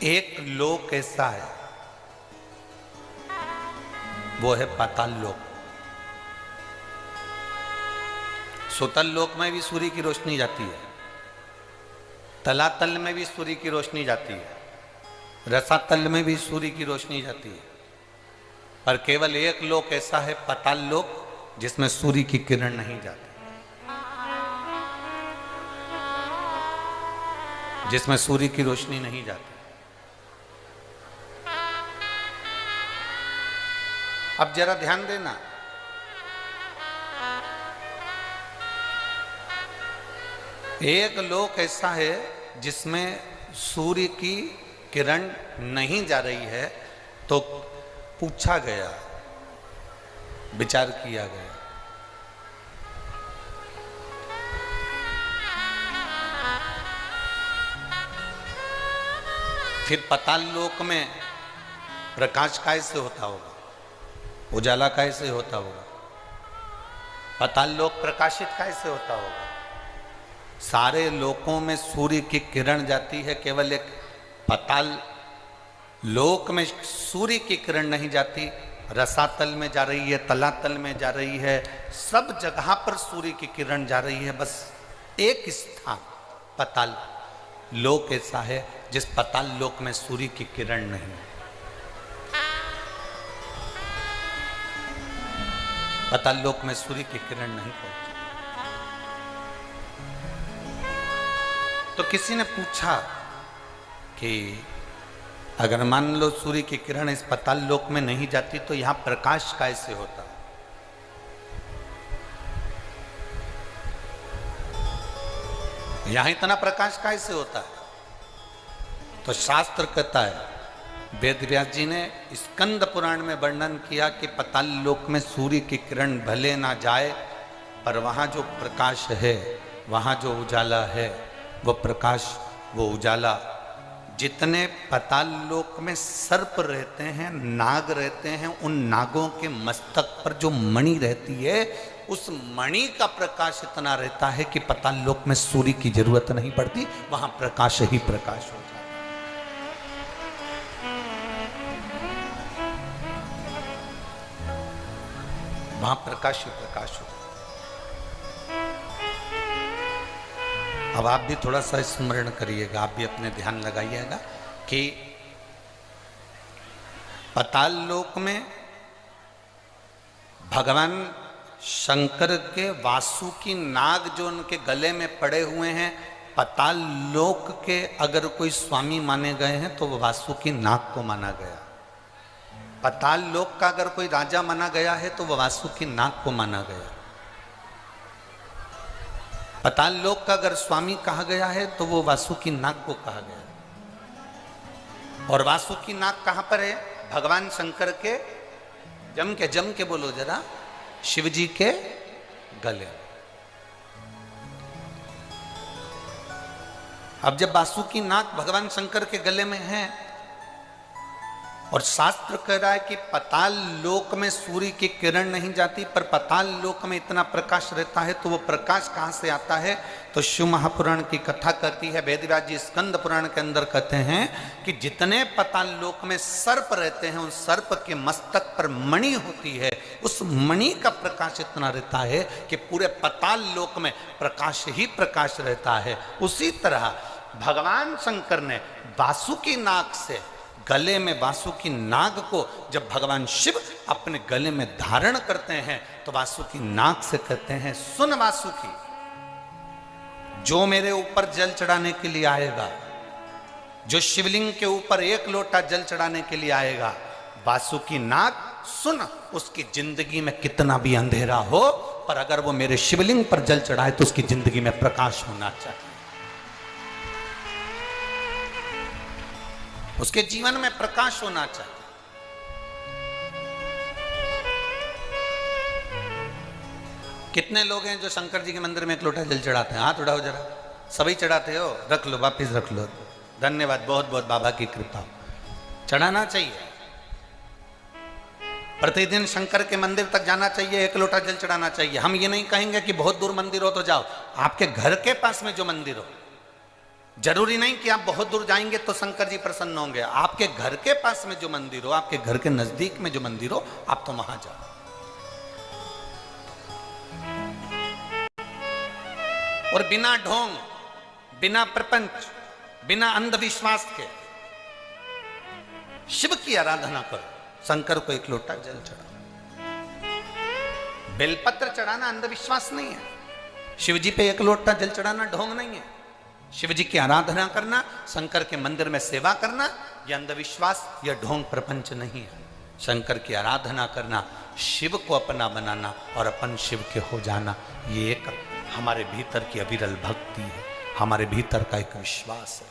एक लोक ऐसा है, वो है पाताल लोक। सुतल लोक में भी सूर्य की रोशनी जाती है, तलातल में भी सूर्य की रोशनी जाती है, रसातल में भी सूर्य की रोशनी जाती है, पर केवल एक लोक ऐसा है पाताल लोक जिसमें सूर्य की किरण नहीं जाती, जिसमें सूर्य की रोशनी नहीं जाती। अब जरा ध्यान देना, एक लोक ऐसा है जिसमें सूर्य की किरण नहीं जा रही है, तो पूछा गया, विचार किया गया, फिर पाताल लोक में प्रकाश कैसे होता होगा, उजाला कैसे होता होगा, पाताल लोक प्रकाशित कैसे होता होगा। सारे लोकों में सूर्य की किरण जाती है, केवल एक पाताल लोक में सूर्य की किरण नहीं जाती। रसातल में जा रही है, तलातल में जा रही है, सब जगह पर सूर्य की किरण जा रही है। बस एक स्थान पाताल लोक ऐसा है जिस पाताल लोक में सूर्य की किरण नहीं। पाताल लोक में सूर्य की किरण नहीं पहुंची। तो किसी ने पूछा कि अगर मान लो सूर्य की किरण इस पाताल लोक में नहीं जाती तो यहां प्रकाश कैसे होता। यहां इतना प्रकाश कैसे होता है। तो शास्त्र कहता है, वेद व्यास जी ने स्कंद पुराण में वर्णन किया कि पाताल लोक में सूर्य की किरण भले ना जाए, पर वहां जो प्रकाश है, वहां जो उजाला है, वो प्रकाश, वो उजाला, जितने पाताल लोक में सर्प रहते हैं, नाग रहते हैं, उन नागों के मस्तक पर जो मणि रहती है, उस मणि का प्रकाश इतना रहता है कि पाताल लोक में सूर्य की जरूरत नहीं पड़ती, वहां प्रकाश ही प्रकाश हो जाता है। वहां प्रकाश ही प्रकाश हो। अब आप भी थोड़ा सा स्मरण करिएगा, आप भी अपने ध्यान लगाइएगा कि पाताल लोक में भगवान शंकर के वासुकी नाग जो उनके गले में पड़े हुए हैं, पाताल लोक के अगर कोई स्वामी माने गए हैं तो वो वासुकी नाग को माना गया। पाताल लोक का अगर कोई राजा माना गया है तो वह वासुकी नाग को माना गया। पाताल लोक का अगर स्वामी कहा गया है तो वो वासुकी नाग को कहा गया। और वासुकी नाग कहां पर है? भगवान शंकर के जम के बोलो जरा, शिव जी के गले। अब जब वासुकी नाग भगवान शंकर के गले में है और शास्त्र कह रहा है कि पाताल लोक में सूर्य की किरण नहीं जाती, पर पाताल लोक में इतना प्रकाश रहता है, तो वो प्रकाश कहां से आता है? तो शिव महापुराण की कथा कहती है, वेद व्यास जी स्कंद पुराण के अंदर कहते हैं कि जितने पाताल लोक में सर्प रहते हैं, उस सर्प के मस्तक पर मणि होती है, उस मणि का प्रकाश इतना रहता है कि पूरे पाताल लोक में प्रकाश ही प्रकाश रहता है। उसी तरह भगवान शंकर ने वासुकी नाग से, गले में वासुकी नाग को जब भगवान शिव अपने गले में धारण करते हैं, तो वासुकी नाग से कहते हैं, सुन वासुकी, जो मेरे ऊपर जल चढ़ाने के लिए आएगा, जो शिवलिंग के ऊपर एक लोटा जल चढ़ाने के लिए आएगा, वासुकी नाग सुन, उसकी जिंदगी में कितना भी अंधेरा हो, पर अगर वो मेरे शिवलिंग पर जल चढ़ाए तो उसकी जिंदगी में प्रकाश होना चाहिए, उसके जीवन में प्रकाश होना चाहिए। कितने लोग हैं जो शंकर जी के मंदिर में एक लोटा जल चढ़ाते हैं? हाथ उठाओ जरा। सभी चढ़ाते हो? रख लो, वापिस रख लो। धन्यवाद, बहुत बहुत बाबा की कृपा। चढ़ाना चाहिए, प्रतिदिन शंकर के मंदिर तक जाना चाहिए, एक लोटा जल चढ़ाना चाहिए। हम ये नहीं कहेंगे कि बहुत दूर मंदिर हो तो जाओ, आपके घर के पास में जो मंदिर हो जरूरी नहीं कि आप बहुत दूर जाएंगे तो शंकर जी प्रसन्न होंगे। आपके घर के पास में जो मंदिर हो, आपके घर के नजदीक में जो मंदिर हो, आप तो वहां जाओ। और बिना ढोंग, बिना प्रपंच, बिना अंधविश्वास के शिव की आराधना करो। शंकर को एक लोटा जल चढ़ाओ। बेलपत्र चढ़ाना अंधविश्वास नहीं है। शिव जी पे एक लोटा जल चढ़ाना ढोंग नहीं है। शिव जी की आराधना करना, शंकर के मंदिर में सेवा करना, यह अंधविश्वास या ढोंग प्रपंच नहीं है। शंकर की आराधना करना, शिव को अपना बनाना और अपन शिव के हो जाना, ये एक हमारे भीतर की अविरल भक्ति है, हमारे भीतर का एक विश्वास है।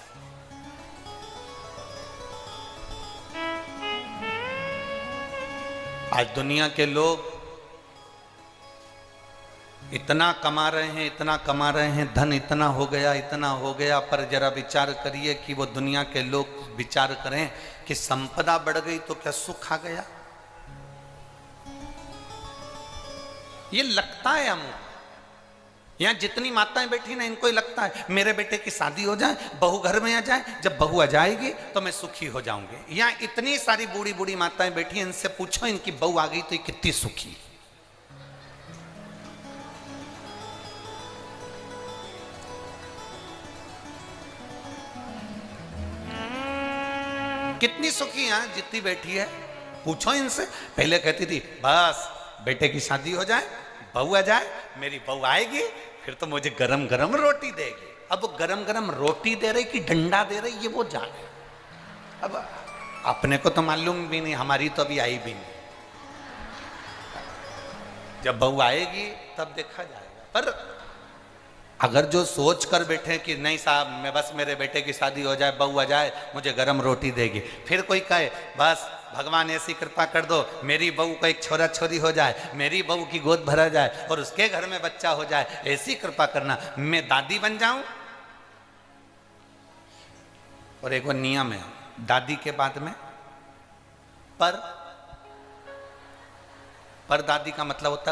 आज दुनिया के लोग इतना कमा रहे हैं, इतना कमा रहे हैं, धन इतना हो गया, इतना हो गया, पर जरा विचार करिए कि वो दुनिया के लोग विचार करें कि संपदा बढ़ गई तो क्या सुख आ गया? ये लगता है हमको। यहां जितनी माताएं बैठी ना, इनको ही लगता है मेरे बेटे की शादी हो जाए, बहू घर में आ जाए, जब बहू आ जाएगी तो मैं सुखी हो जाऊंगी। यहां इतनी सारी बूढ़ी बूढ़ी माताएं बैठी हैं, इनसे पूछो इनकी बहू आ गई तो ये कितनी सुखी, कितनी सुखी है जितनी बैठी है। पूछो इनसे। पहले कहती थी बस बेटे की शादी हो जाए, बहू आ जाए, मेरी बहू आएगी फिर तो मुझे गरम गरम रोटी देगी। अब वो गरम गरम रोटी दे रही कि डंडा दे रही, ये वो जाने। अब अपने को तो मालूम भी नहीं, हमारी तो अभी आई भी नहीं। जब बहू आएगी तब देखा जाएगा। पर अगर जो सोच कर बैठे कि नहीं साहब मैं बस मेरे बेटे की शादी हो जाए, बहू आ जाए, मुझे गरम रोटी देगी, फिर कोई कहे बस भगवान ऐसी कृपा कर दो मेरी बहू को एक छोरा छोरी हो जाए, मेरी बहू की गोद भरा जाए और उसके घर में बच्चा हो जाए, ऐसी कृपा करना, मैं दादी बन जाऊं। और एक वो नियम है दादी के बाद में पर दादी का मतलब होता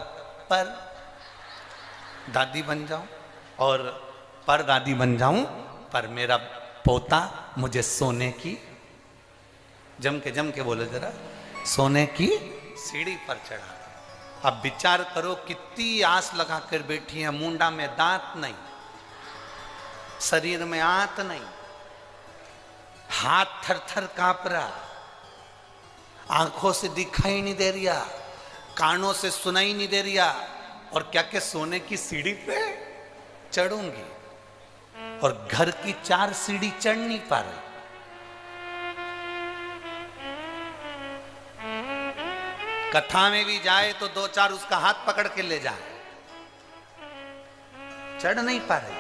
पर दादी बन जाऊं और पर दादी बन जाऊं, पर मेरा पोता मुझे सोने की, जम के बोले जरा, सोने की सीढ़ी पर चढ़ा। अब विचार करो कितनी आस लगा कर बैठी है, मुंडा में दांत नहीं, शरीर में आंत नहीं, हाथ थर थर कांप रहा, आंखों से दिखाई नहीं दे रिया, कानों से सुनाई नहीं दे रिया, और क्या के सोने की सीढ़ी पे चढ़ूंगी, और घर की 4 सीढ़ी चढ़ नहीं पा रही। कथा में भी जाए तो 2-4 उसका हाथ पकड़ के ले जाए, चढ़ नहीं पा रही,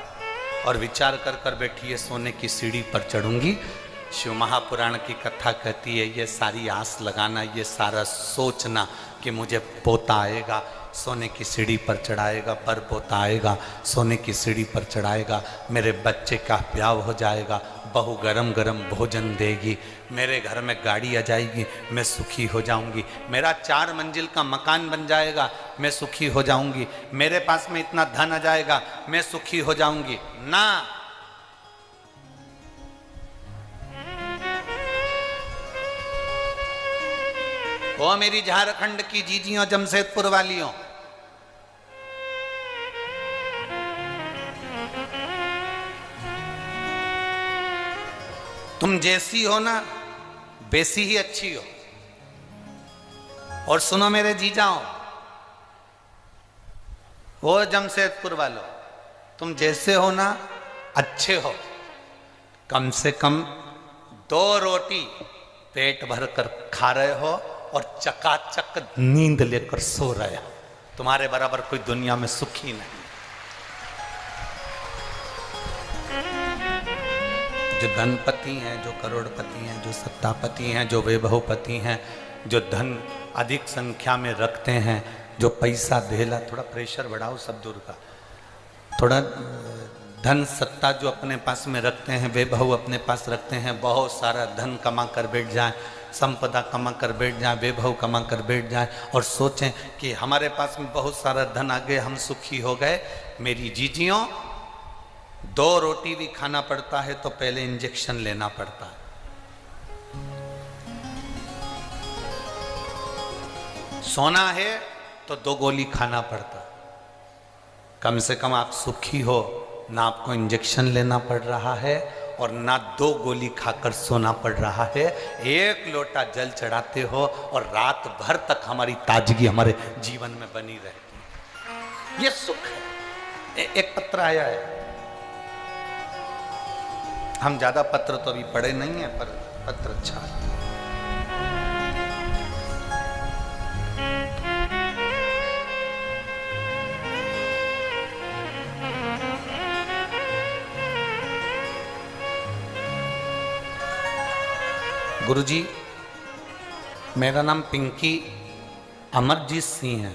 और विचार कर कर बैठी है सोने की सीढ़ी पर चढ़ूंगी। शिव महापुराण की कथा कहती है ये सारी आस लगाना, ये सारा सोचना कि मुझे पोता आएगा, सोने की सीढ़ी पर चढ़ाएगा, पर पोता आएगा, सोने की सीढ़ी पर चढ़ाएगा, मेरे बच्चे का ब्याह हो जाएगा, बहू गरम गरम भोजन देगी, मेरे घर में गाड़ी आ जाएगी, मैं सुखी हो जाऊंगी, मेरा 4 मंजिल का मकान बन जाएगा, मैं सुखी हो जाऊंगी, मेरे पास में इतना धन आ जाएगा, मैं सुखी हो जाऊंगी। ना, वो मेरी झारखंड की जीजियों, जमशेदपुर वालियों, तुम जैसी हो ना वैसी ही अच्छी हो। और सुनो मेरे जीजाओ, वो जमशेदपुर वालों, तुम जैसे हो ना अच्छे हो, कम से कम 2 रोटी पेट भर कर खा रहे हो और चकाचक नींद लेकर सो रहे हो। तुम्हारे बराबर कोई दुनिया में सुखी नहीं। जो धनपति हैं, जो करोड़पति हैं, जो सत्तापति हैं, जो वैभवपति हैं, जो धन अधिक संख्या में रखते हैं, जो पैसा धेला, थोड़ा प्रेशर बढ़ाओ सब दूर का, थोड़ा धन सत्ता जो अपने पास में रखते हैं, वैभव अपने पास रखते हैं, बहुत सारा धन कमा कर बैठ जाए, संपदा कमा कर बैठ जाए, वैभव कमा कर बैठ जाए और सोचें कि हमारे पास में बहुत सारा धन आ गया, हम सुखी हो गए। मेरी जीजियों, 2 रोटी भी खाना पड़ता है तो पहले इंजेक्शन लेना पड़ता है। सोना है तो 2 गोली खाना पड़ता है। कम से कम आप सुखी हो, ना आपको इंजेक्शन लेना पड़ रहा है और ना 2 गोली खाकर सोना पड़ रहा है। 1 लोटा जल चढ़ाते हो और रात भर तक हमारी ताजगी हमारे जीवन में बनी रहती है। ये सुख है। एक पत्र आया है, हम ज्यादा पत्र तो अभी पढ़े नहीं है, पर पत्र अच्छा है। गुरुजी, मेरा नाम पिंकी अमरजीत सिंह है।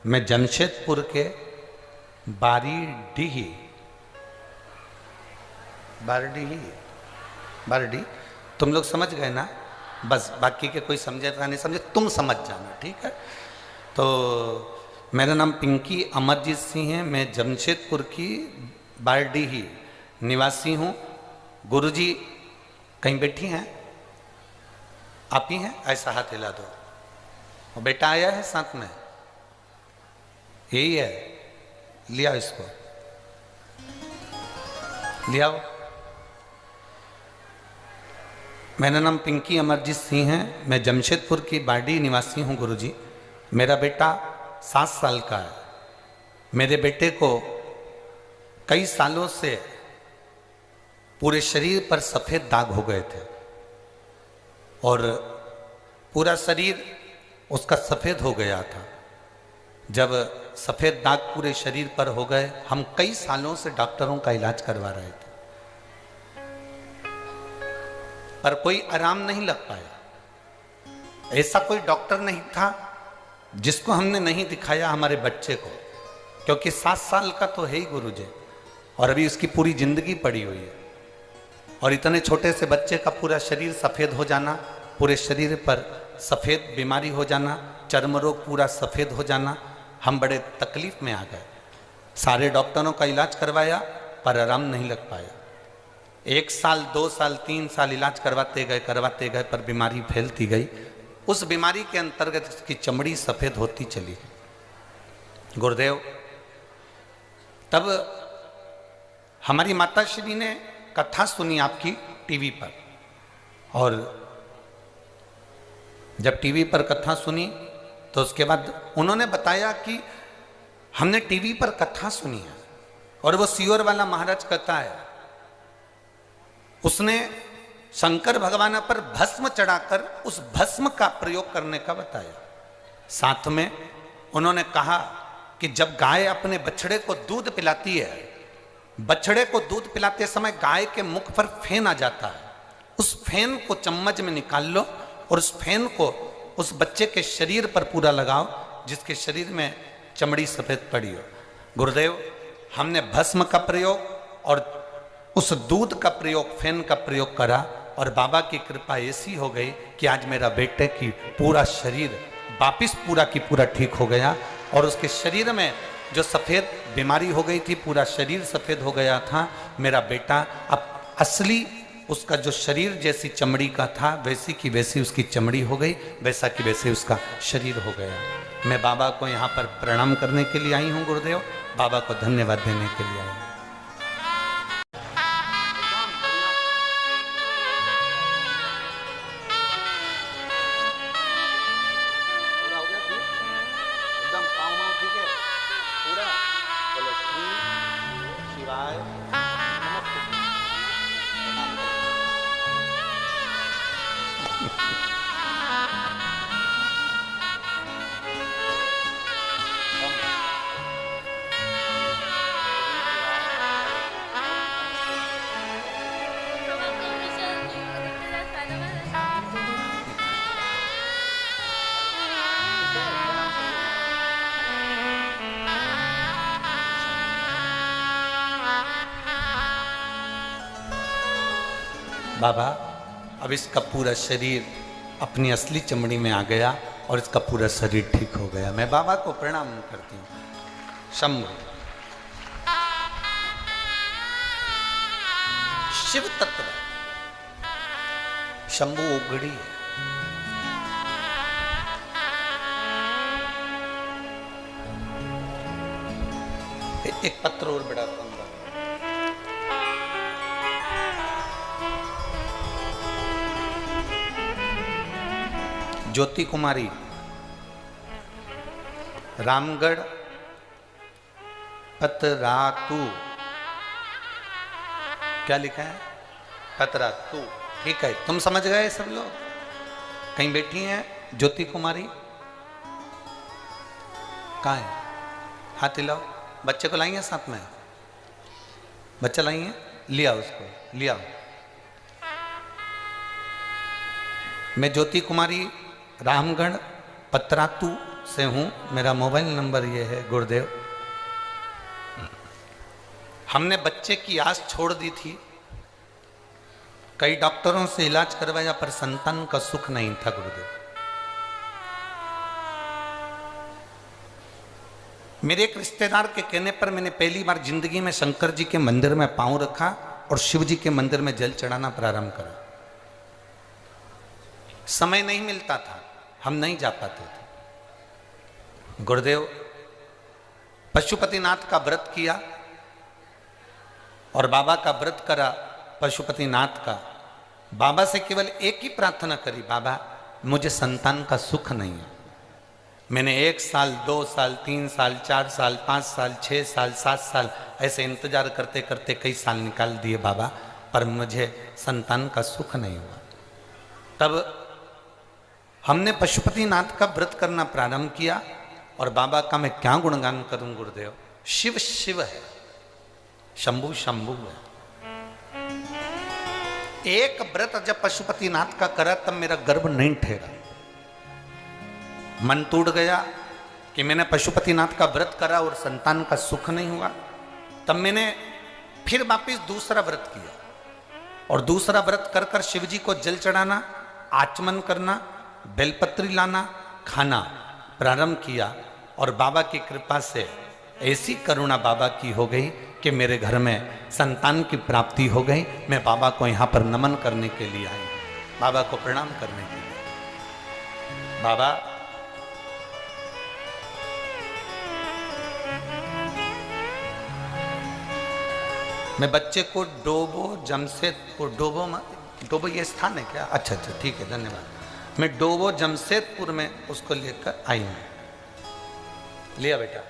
मैं जमशेदपुर के बारडी, तुम लोग समझ गए ना? बस बाकी के कोई समझेगा नहीं समझे, तुम समझ जाना, ठीक है? तो मेरा नाम पिंकी अमरजीत सिंह है। मैं जमशेदपुर की बारडी निवासी हूँ। गुरुजी कहीं बैठी हैं? आप ही हैं? ऐसा हाथ हिला दो। और बेटा आया है साथ में? यही है, लिया इसको, लिया। मेरा नाम पिंकी अमरजीत सिंह है। मैं जमशेदपुर की बारडी निवासी हूँ। गुरुजी, मेरा बेटा 7 साल का है। मेरे बेटे को कई सालों से पूरे शरीर पर सफेद दाग हो गए थे और पूरा शरीर उसका सफेद हो गया था। जब सफेद दाग पूरे शरीर पर हो गए, हम कई सालों से डॉक्टरों का इलाज करवा रहे थे, पर कोई आराम नहीं लग पाया। ऐसा कोई डॉक्टर नहीं था जिसको हमने नहीं दिखाया हमारे बच्चे को, क्योंकि 7 साल का तो है ही गुरुजी, और अभी उसकी पूरी जिंदगी पड़ी हुई है। और इतने छोटे से बच्चे का पूरा शरीर सफेद हो जाना, पूरे शरीर पर सफेद बीमारी हो जाना, चर्म रोग पूरा सफेद हो जाना, हम बड़े तकलीफ में आ गए। सारे डॉक्टरों का इलाज करवाया पर आराम नहीं लग पाया। 1 साल 2 साल 3 साल इलाज करवाते गए पर बीमारी फैलती गई। उस बीमारी के अंतर्गत उसकी चमड़ी सफेद होती चली गई। गुरुदेव, तब हमारी माताश्री ने कथा सुनी आपकी टीवी पर, और जब टीवी पर कथा सुनी तो उसके बाद उन्होंने बताया कि हमने टीवी पर कथा सुनी है और वो सियोर वाला महाराज कथा है। उसने शंकर भगवान पर भस्म चढ़ाकर उस भस्म का प्रयोग करने का बताया। साथ में उन्होंने कहा कि जब गाय अपने बछड़े को दूध पिलाती है, बछड़े को दूध पिलाते समय गाय के मुख पर फेन आ जाता है, उस फेन को चम्मच में निकाल लो और उस फेन को उस बच्चे के शरीर पर पूरा लगाओ जिसके शरीर में चमड़ी सफेद पड़ी हो। गुरुदेव, हमने भस्म का प्रयोग और उस दूध का प्रयोग, फेन का प्रयोग करा, और बाबा की कृपा ऐसी हो गई कि आज मेरा बेटे की पूरा शरीर वापिस पूरा की पूरा ठीक हो गया, और उसके शरीर में जो सफ़ेद बीमारी हो गई थी, पूरा शरीर सफ़ेद हो गया था। मेरा बेटा अब असली उसका जो शरीर जैसी चमड़ी का था वैसी की वैसी उसकी चमड़ी हो गई, वैसा की वैसे उसका शरीर हो गया। मैं बाबा को यहाँ पर प्रणाम करने के लिए आई हूँ गुरुदेव, बाबा को धन्यवाद देने के लिए आई हूँ। बाबा, अब इसका पूरा शरीर अपनी असली चमड़ी में आ गया और इसका पूरा शरीर ठीक हो गया। मैं बाबा को प्रणाम करती हूँ। शंभु। शिव तत्व है, शंभु उगड़ी है। एक पत्र और बड़ा पंगा, ज्योति कुमारी, रामगढ़, पतरातू। क्या लिखा है? पतरातू। ठीक है, तुम समझ गए सब लोग? कहीं बैठी हैं ज्योति कुमारी? कहाँ है? हाथ हिलाओ। बच्चे को लाइए साथ में? बच्चा लाइए, लिया उसको, लिया। मैं ज्योति कुमारी रामगढ़ पतरातू से हूं, मेरा मोबाइल नंबर ये है गुरुदेव। हमने बच्चे की आस छोड़ दी थी, कई डॉक्टरों से इलाज करवाया पर संतान का सुख नहीं था गुरुदेव। मेरे एक रिश्तेदार के कहने पर मैंने पहली बार जिंदगी में शंकर जी के मंदिर में पांव रखा और शिव जी के मंदिर में जल चढ़ाना प्रारंभ करा। समय नहीं मिलता था, हम नहीं जा पाते थे। गुरुदेव पशुपतिनाथ का व्रत किया और बाबा का व्रत करा पशुपतिनाथ का। बाबा से केवल एक ही प्रार्थना करी, बाबा मुझे संतान का सुख नहीं है। मैंने 1 साल, 2 साल, 3 साल, 4 साल, 5 साल, 6 साल, 7 साल ऐसे इंतजार करते करते कई साल निकाल दिए बाबा, पर मुझे संतान का सुख नहीं हुआ। तब हमने पशुपतिनाथ का व्रत करना प्रारंभ किया और बाबा का मैं क्या गुणगान करूं गुरुदेव। शिव शिव है, शंभु शंभु है। एक व्रत जब पशुपतिनाथ का करा तब मेरा गर्भ नहीं ठहरा, मन टूट गया कि मैंने पशुपतिनाथ का व्रत करा और संतान का सुख नहीं हुआ। तब मैंने फिर वापिस दूसरा व्रत किया और दूसरा व्रत कर कर शिव जी को जल चढ़ाना, आचमन करना, बेलपत्री लाना, खाना प्रारंभ किया और बाबा की कृपा से ऐसी करुणा बाबा की हो गई कि मेरे घर में संतान की प्राप्ति हो गई। मैं बाबा को यहाँ पर नमन करने के लिए आई, बाबा को प्रणाम करने के लिए। बाबा मैं बच्चे को डोबो जमशेदपुर, डोबो ये स्थान है क्या? अच्छा अच्छा ठीक है, धन्यवाद। मैं डोबो जमशेदपुर में उसको लेकर आई हूं। लिया बेटा।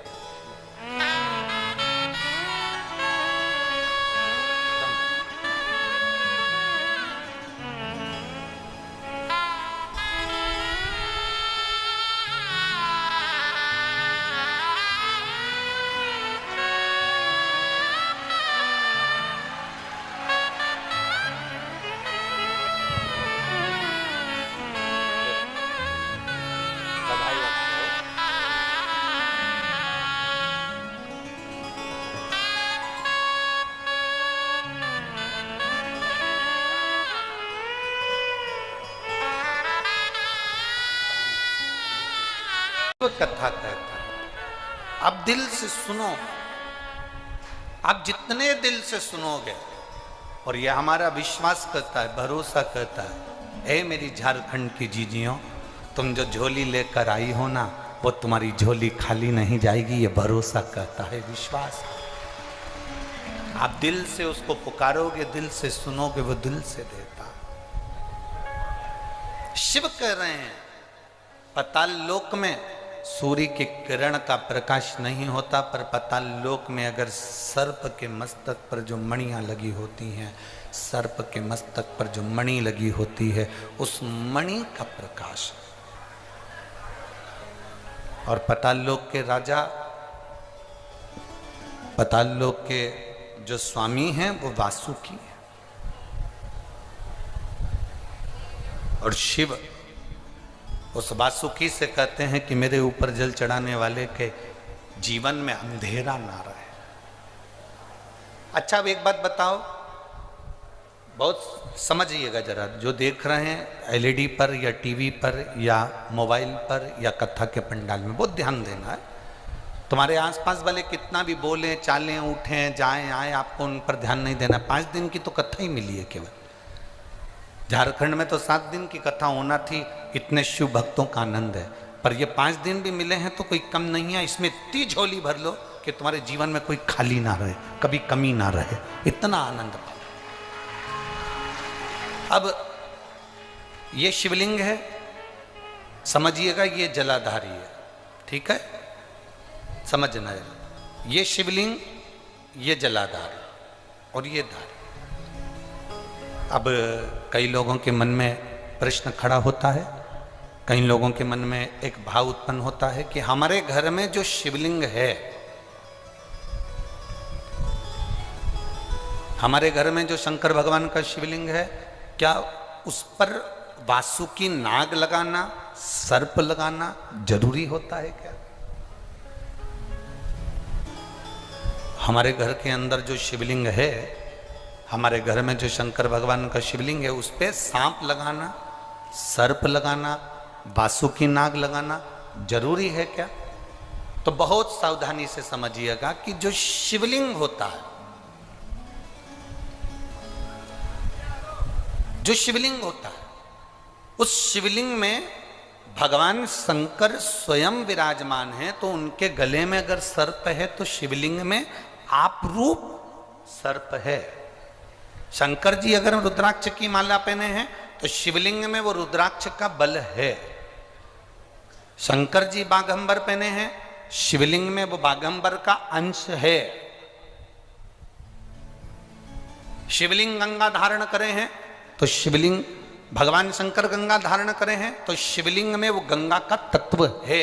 कथा कहता है, अब दिल से सुनो, आप जितने दिल से सुनोगे, और यह हमारा विश्वास करता है, भरोसा करता है। ए मेरी झारखंड की जीजियों, तुम जो झोली लेकर आई हो ना, वो तुम्हारी झोली खाली नहीं जाएगी, ये भरोसा करता है, विश्वास। आप दिल से उसको पुकारोगे, दिल से सुनोगे, वो दिल से देता। शिव कह रहे हैं पाताल लोक में सूर्य के किरण का प्रकाश नहीं होता, पर पाताल लोक में अगर सर्प के मस्तक पर जो मणियां लगी होती हैं, सर्प के मस्तक पर जो मणि लगी होती है, उस मणि का प्रकाश। और पाताल लोक के राजा, पाताल लोक के जो स्वामी हैं वो वासुकी है, और शिव उस वासुकी से कहते हैं कि मेरे ऊपर जल चढ़ाने वाले के जीवन में अंधेरा ना रहे। अच्छा अब एक बात बताओ, बहुत समझिएगा जरा, जो देख रहे हैं एलईडी पर या टीवी पर या मोबाइल पर या कथा के पंडाल में, बहुत ध्यान देना है। तुम्हारे आसपास वाले कितना भी बोले चालें उठें जाएं आए, आपको उन पर ध्यान नहीं देना। 5 दिन की तो कथा ही मिली है केवल। झारखंड में तो 7 दिन की कथा होना थी, इतने शिव भक्तों का आनंद है, पर ये 5 दिन भी मिले हैं तो कोई कम नहीं है। इसमें इतनी झोली भर लो कि तुम्हारे जीवन में कोई खाली ना रहे, कभी कमी ना रहे, इतना आनंद पाओ। अब ये शिवलिंग है, समझिएगा ये जलाधारी है, ठीक है, समझना है। ये शिवलिंग, ये जलाधारी और ये धारी। अब कई लोगों के मन में प्रश्न खड़ा होता है, कई लोगों के मन में एक भाव उत्पन्न होता है कि हमारे घर में जो शिवलिंग है, हमारे घर में जो शंकर भगवान का शिवलिंग है, क्या उस पर वासुकी नाग लगाना, सर्प लगाना जरूरी होता है क्या? हमारे घर के अंदर जो शिवलिंग है, हमारे घर में जो शंकर भगवान का शिवलिंग है, उस पे सांप लगाना, सर्प लगाना, वासुकी नाग लगाना जरूरी है क्या? तो बहुत सावधानी से समझिएगा कि जो शिवलिंग होता है, जो शिवलिंग होता है, उस शिवलिंग में भगवान शंकर स्वयं विराजमान है। तो उनके गले में अगर सर्प है तो शिवलिंग में आप रूप सर्प है। शंकर जी अगर रुद्राक्ष की माला पहने हैं तो शिवलिंग में वो रुद्राक्ष का बल है। शंकर जी बाघंबर पहने हैं, शिवलिंग में वो बाघंबर का अंश है। शिवलिंग गंगा धारण करे हैं तो शिवलिंग, भगवान शंकर गंगा धारण करे हैं तो शिवलिंग में वो गंगा का तत्व है।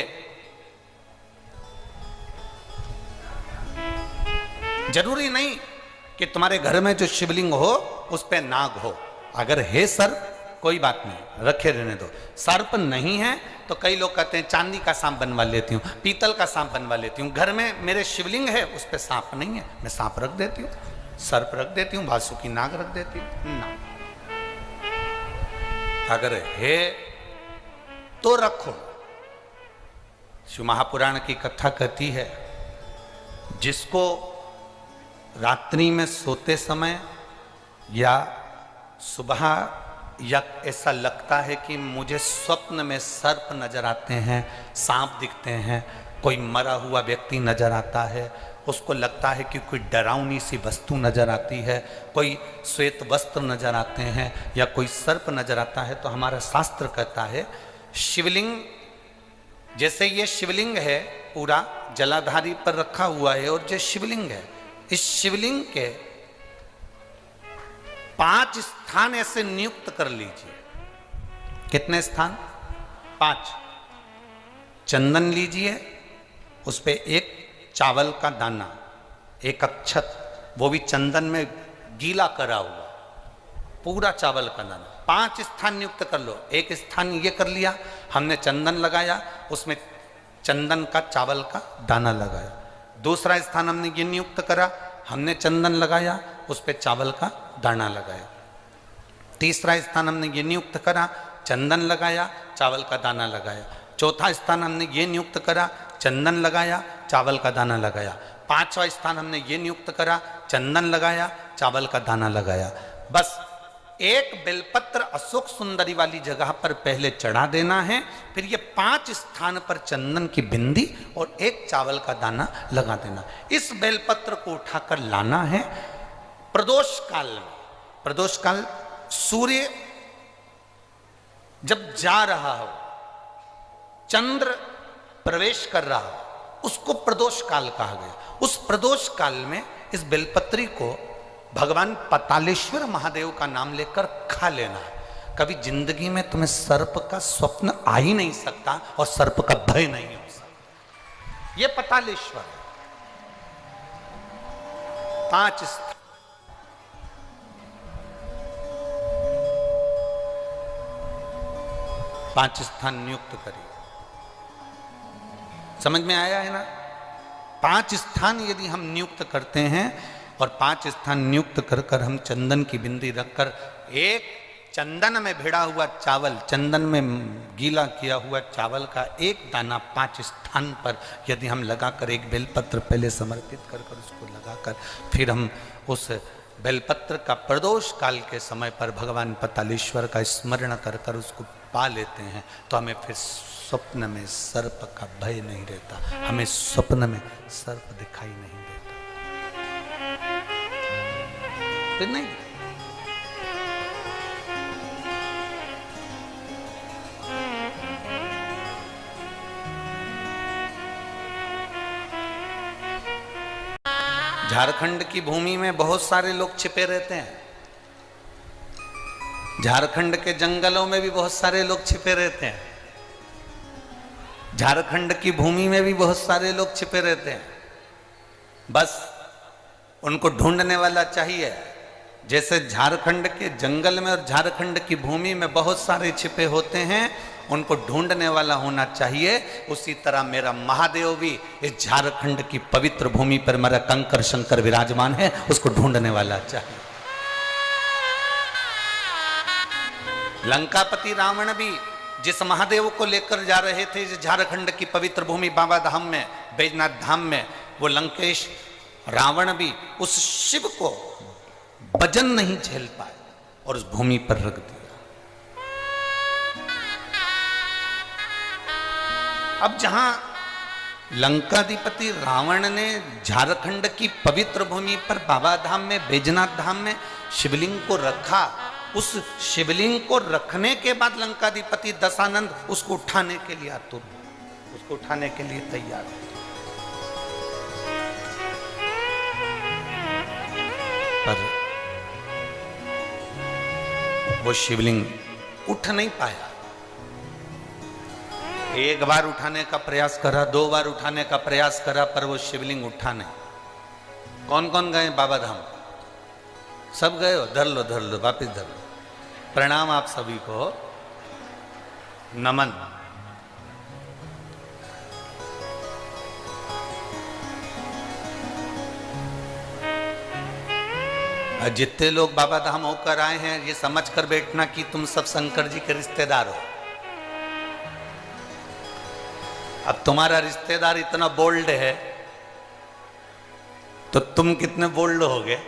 जरूरी नहीं कि तुम्हारे घर में जो शिवलिंग हो उस पे नाग हो। अगर है सर्प कोई बात नहीं, रखे रहने दो। सर्प नहीं है तो कई लोग कहते हैं चांदी का सांप बनवा लेती हूँ, पीतल का सांप बनवा लेती हूँ। घर में मेरे शिवलिंग है, उस पे सांप नहीं है, मैं सांप रख देती हूँ, सर्प रख देती हूँ, वासुकी नाग रख देती हूँ ना। अगर है तो रखो। शिव महापुराण की कथा कहती है, जिसको रात्रि में सोते समय या सुबह या ऐसा लगता है कि मुझे स्वप्न में सर्प नजर आते हैं, सांप दिखते हैं, कोई मरा हुआ व्यक्ति नजर आता है, उसको लगता है कि कोई डरावनी सी वस्तु नजर आती है, कोई श्वेत वस्त्र नजर आते हैं या कोई सर्प नजर आता है, तो हमारा शास्त्र कहता है शिवलिंग, जैसे ये शिवलिंग है पूरा जलाधारी पर रखा हुआ है, और जो शिवलिंग है, इस शिवलिंग के 5 स्थान ऐसे नियुक्त कर लीजिए। कितने स्थान? 5। चंदन लीजिए, उस पे एक चावल का दाना, एक अक्षत, वो भी चंदन में गीला करा हुआ, पूरा चावल का दाना। 5 स्थान नियुक्त कर लो। एक स्थान ये कर लिया हमने, चंदन लगाया, उसमें चंदन का चावल का दाना लगाया। दूसरा स्थान हमने ये नियुक्त करा, हमने चंदन लगाया, उस पर चावल का दाना लगाया। तीसरा स्थान हमने ये नियुक्त करा, चंदन लगाया, चावल का दाना लगाया। चौथा स्थान हमने ये नियुक्त करा, चंदन लगाया, चावल का दाना लगाया। 5वां स्थान हमने ये नियुक्त करा, चंदन लगाया, चावल का दाना लगाया। बस एक बेलपत्र अशोक सुंदरी वाली जगह पर पहले चढ़ा देना है, फिर ये 5 स्थान पर चंदन की बिंदी और एक चावल का दाना लगा देना। इस बेलपत्र को उठाकर लाना है प्रदोष काल में। प्रदोष काल सूर्य जब जा रहा हो, चंद्र प्रवेश कर रहा हो, उसको प्रदोष काल कहा गया। उस प्रदोष काल में इस बेलपत्री को भगवान पतालेश्वर महादेव का नाम लेकर खा लेना है। कभी जिंदगी में तुम्हें सर्प का स्वप्न आ ही नहीं सकता और सर्प का भय नहीं हो सकता। ये पतालेश्वर है। 5 स्थान, पांच स्थान नियुक्त करिए। समझ में आया है ना? 5 स्थान यदि हम नियुक्त करते हैं और 5 स्थान नियुक्त कर कर हम चंदन की बिंदी रखकर एक चंदन में भिड़ा हुआ चावल, चंदन में गीला किया हुआ चावल का एक दाना 5 स्थान पर यदि हम लगाकर एक बेलपत्र पहले समर्पित कर उसको लगाकर फिर हम उस बेलपत्र का प्रदोष काल के समय पर भगवान पतालेश्वर का स्मरण कर उसको पा लेते हैं तो हमें फिर स्वप्न में सर्प का भय नहीं रहता, हमें स्वप्न में सर्प दिखाई नहीं देता। फिर नहीं झारखंड की भूमि में बहुत सारे लोग छिपे रहते हैं, झारखंड के जंगलों में भी बहुत सारे लोग छिपे रहते हैं, झारखंड की भूमि में भी बहुत सारे लोग छिपे रहते हैं, बस उनको ढूंढने वाला चाहिए। जैसे झारखंड के जंगल में और झारखंड की भूमि में बहुत सारे छिपे होते हैं, उनको ढूंढने वाला होना चाहिए। उसी तरह मेरा महादेव भी इस झारखंड की पवित्र भूमि पर मेरा कंकर शंकर विराजमान है, उसको ढूंढने वाला चाहिए। लंकापति रावण भी जिस महादेव को लेकर जा रहे थे इस झारखंड की पवित्र भूमि बाबा धाम में, बैजनाथ धाम में, वो लंकेश रावण भी उस शिव को वजन नहीं झेल पाए और उस भूमि पर रख दिया। अब जहां लंकाधिपति रावण ने झारखंड की पवित्र भूमि पर बाबा धाम में, बैजनाथ धाम में शिवलिंग को रखा, उस शिवलिंग को रखने के बाद लंकाधिपति दशानंद उसको उठाने के लिए आतुर, उसको उठाने के लिए तैयार हो। पर वो शिवलिंग उठ नहीं पाया। एक बार उठाने का प्रयास करा, 2 बार उठाने का प्रयास करा, पर वो शिवलिंग उठा नहीं। कौन कौन गए बाबा धाम? सब गए हो? धर लो वापिस धर लो। प्रणाम आप सभी को, नमन। जितने लोग बाबा धाम होकर आए हैं ये समझ कर बैठना कि तुम सब शंकर जी के रिश्तेदार हो। अब तुम्हारा रिश्तेदार इतना बोल्ड है तो तुम कितने बोल्ड होगे,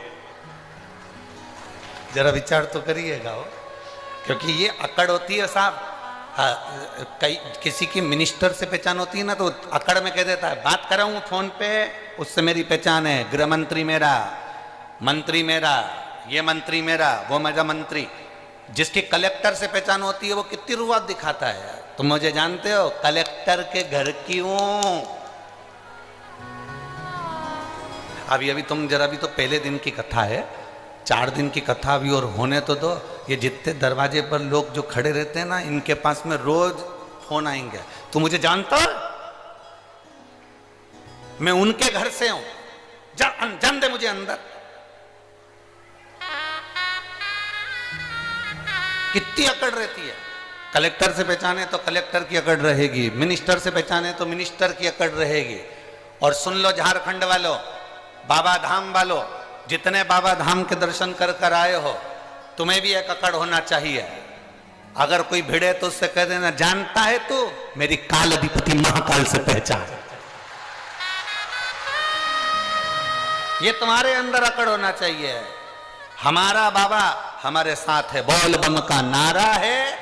जरा विचार तो करिएगा हो। क्योंकि ये अकड़ होती है साहब, कई किसी की मिनिस्टर से पहचान होती है ना तो अकड़ में कह देता है बात कर रहा हूं फोन पे, उससे मेरी पहचान है, गृह मंत्री मेरा, मंत्री मेरा, ये मंत्री मेरा, वो मेरा मंत्री। जिसकी कलेक्टर से पहचान होती है वो कितनी रुआत दिखाता है। तुम मुझे जानते हो, कलेक्टर के घर की हूं। अभी तुम जरा भी तो पहले दिन की कथा है, 4 दिन की कथा अभी और होने तो दो। ये जितने दरवाजे पर लोग जो खड़े रहते हैं ना, इनके पास में रोज फोन आएंगे, तू मुझे जानता है, मैं उनके घर से हूं, जान दे मुझे अंदर। कितनी अकड़ रहती है। कलेक्टर से पहचाने तो कलेक्टर की अकड़ रहेगी, मिनिस्टर से पहचाने तो मिनिस्टर की अकड़ रहेगी। और सुन लो झारखंड वालों, बाबा धाम वालों, जितने बाबा धाम के दर्शन कर कर आए हो, तुम्हें भी एक अकड़ होना चाहिए। अगर कोई भिड़े तो उससे कह देना, जानता है तू, मेरी काल अधिपति महाकाल से पहचान। ये तुम्हारे अंदर अकड़ होना चाहिए। हमारा बाबा हमारे साथ है, बोल बम का नारा है,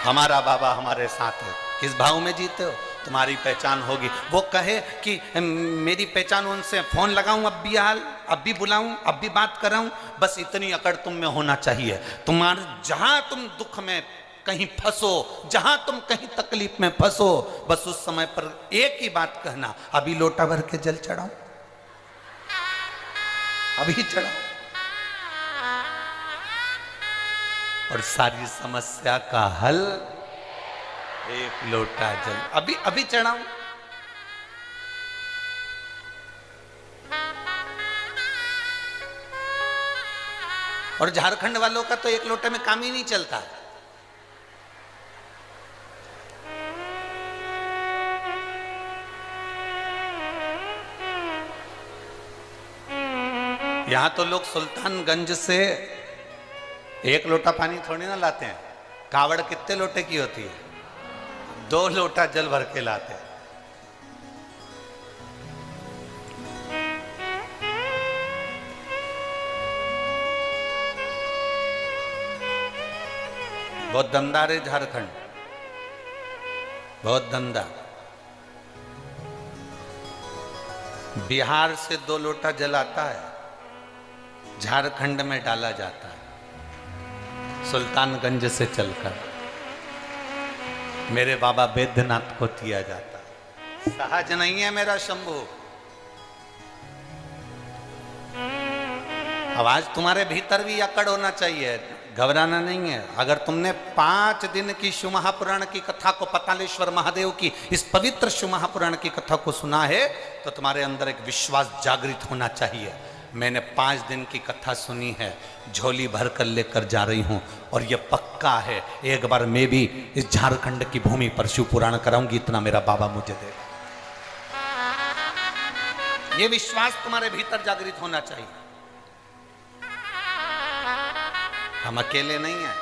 हमारा बाबा हमारे साथ है। किस भाव में जीते हो, तुम्हारी पहचान होगी। वो कहे कि मेरी पहचान उनसे, फोन लगाऊं अब भी हाल, अब भी बुलाऊं, अब भी बात कराऊं, बस इतनी अकड़ तुम में होना चाहिए। तुम्हारे जहां तुम दुख में कहीं फंसो, जहां तुम कहीं तकलीफ में फंसो, बस उस समय पर एक ही बात कहना, अभी लोटा भर के जल चढ़ाऊं, अभी चढ़ाओ, और सारी समस्या का हल एक लोटा जल, अभी चढ़ाऊं। और झारखंड वालों का तो एक लोटे में काम ही नहीं चलता। यहां तो लोग सुल्तानगंज से एक लोटा पानी थोड़ी ना लाते हैं, कावड़ कितने लोटे की होती है? 2 लोटा जल भर के लाते हैं। बहुत दमदार है झारखंड, बहुत दमदार। बिहार से 2 लोटा जल आता है, झारखंड में डाला जाता है सुल्तानगंज से चलकर मेरे बाबा बैद्यनाथ को दिया जाता है। सहज नहीं है मेरा शंभू। आवाज तुम्हारे भीतर भी अकड़ होना चाहिए, घबराना नहीं है। अगर तुमने 5 दिन की शिव महापुराण की कथा को, पतालेश्वर महादेव की इस पवित्र शिव महापुराण की कथा को सुना है तो तुम्हारे अंदर एक विश्वास जागृत होना चाहिए। मैंने 5 दिन की कथा सुनी है, झोली भर कर लेकर जा रही हूं और यह पक्का है एक बार मैं भी इस झारखंड की भूमि पर शिव पुराण कराऊंगी, इतना मेरा बाबा मुझे दे। यह विश्वास तुम्हारे भीतर जागृत होना चाहिए। हम अकेले नहीं हैं,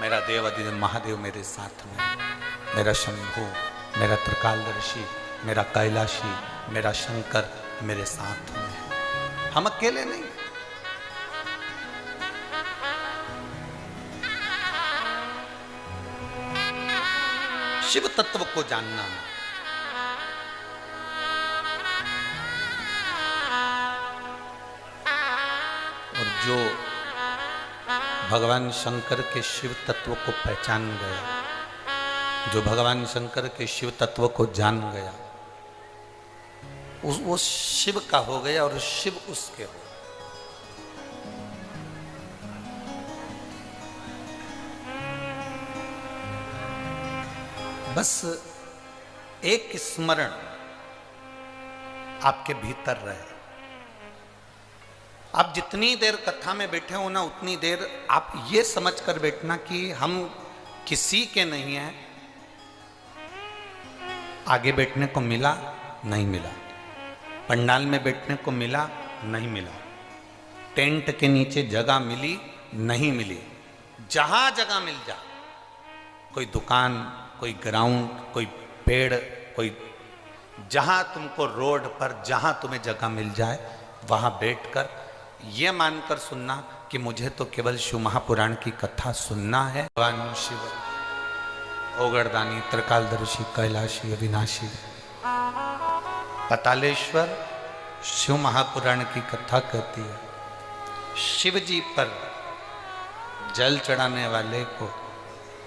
मेरा देव अधिदेव महादेव मेरे साथ में, मेरा शंभू, मेरा त्रिकालदर्शी, मेरा कैलाशी, मेरा शंकर मेरे साथ में। हम अकेले नहीं। शिव तत्व को जानना, और जो भगवान शंकर के शिव तत्व को पहचान गया, जो भगवान शंकर के शिव तत्व को जान गया, वो शिव का हो गया और शिव उसके हो। बस एक स्मरण आपके भीतर रहे। आप जितनी देर कथा में बैठे हो ना, उतनी देर आप ये समझ कर बैठना कि हम किसी के नहीं हैं। आगे बैठने को मिला नहीं मिला, पंडाल में बैठने को मिला नहीं मिला, टेंट के नीचे जगह मिली नहीं मिली, जहां जगह मिल जा, कोई दुकान, कोई ग्राउंड, कोई पेड़, कोई जहां तुमको रोड पर जहां तुम्हें जगह मिल जाए वहां बैठकर ये मानकर सुनना कि मुझे तो केवल शिव महापुराण की कथा सुनना है। भगवान शिव ओगरदानी, त्रिकालदर्शी, कैलाशी, अविनाशी, पतालेश्वर शिव महापुराण की कथा कहती है शिव जी पर जल चढ़ाने वाले को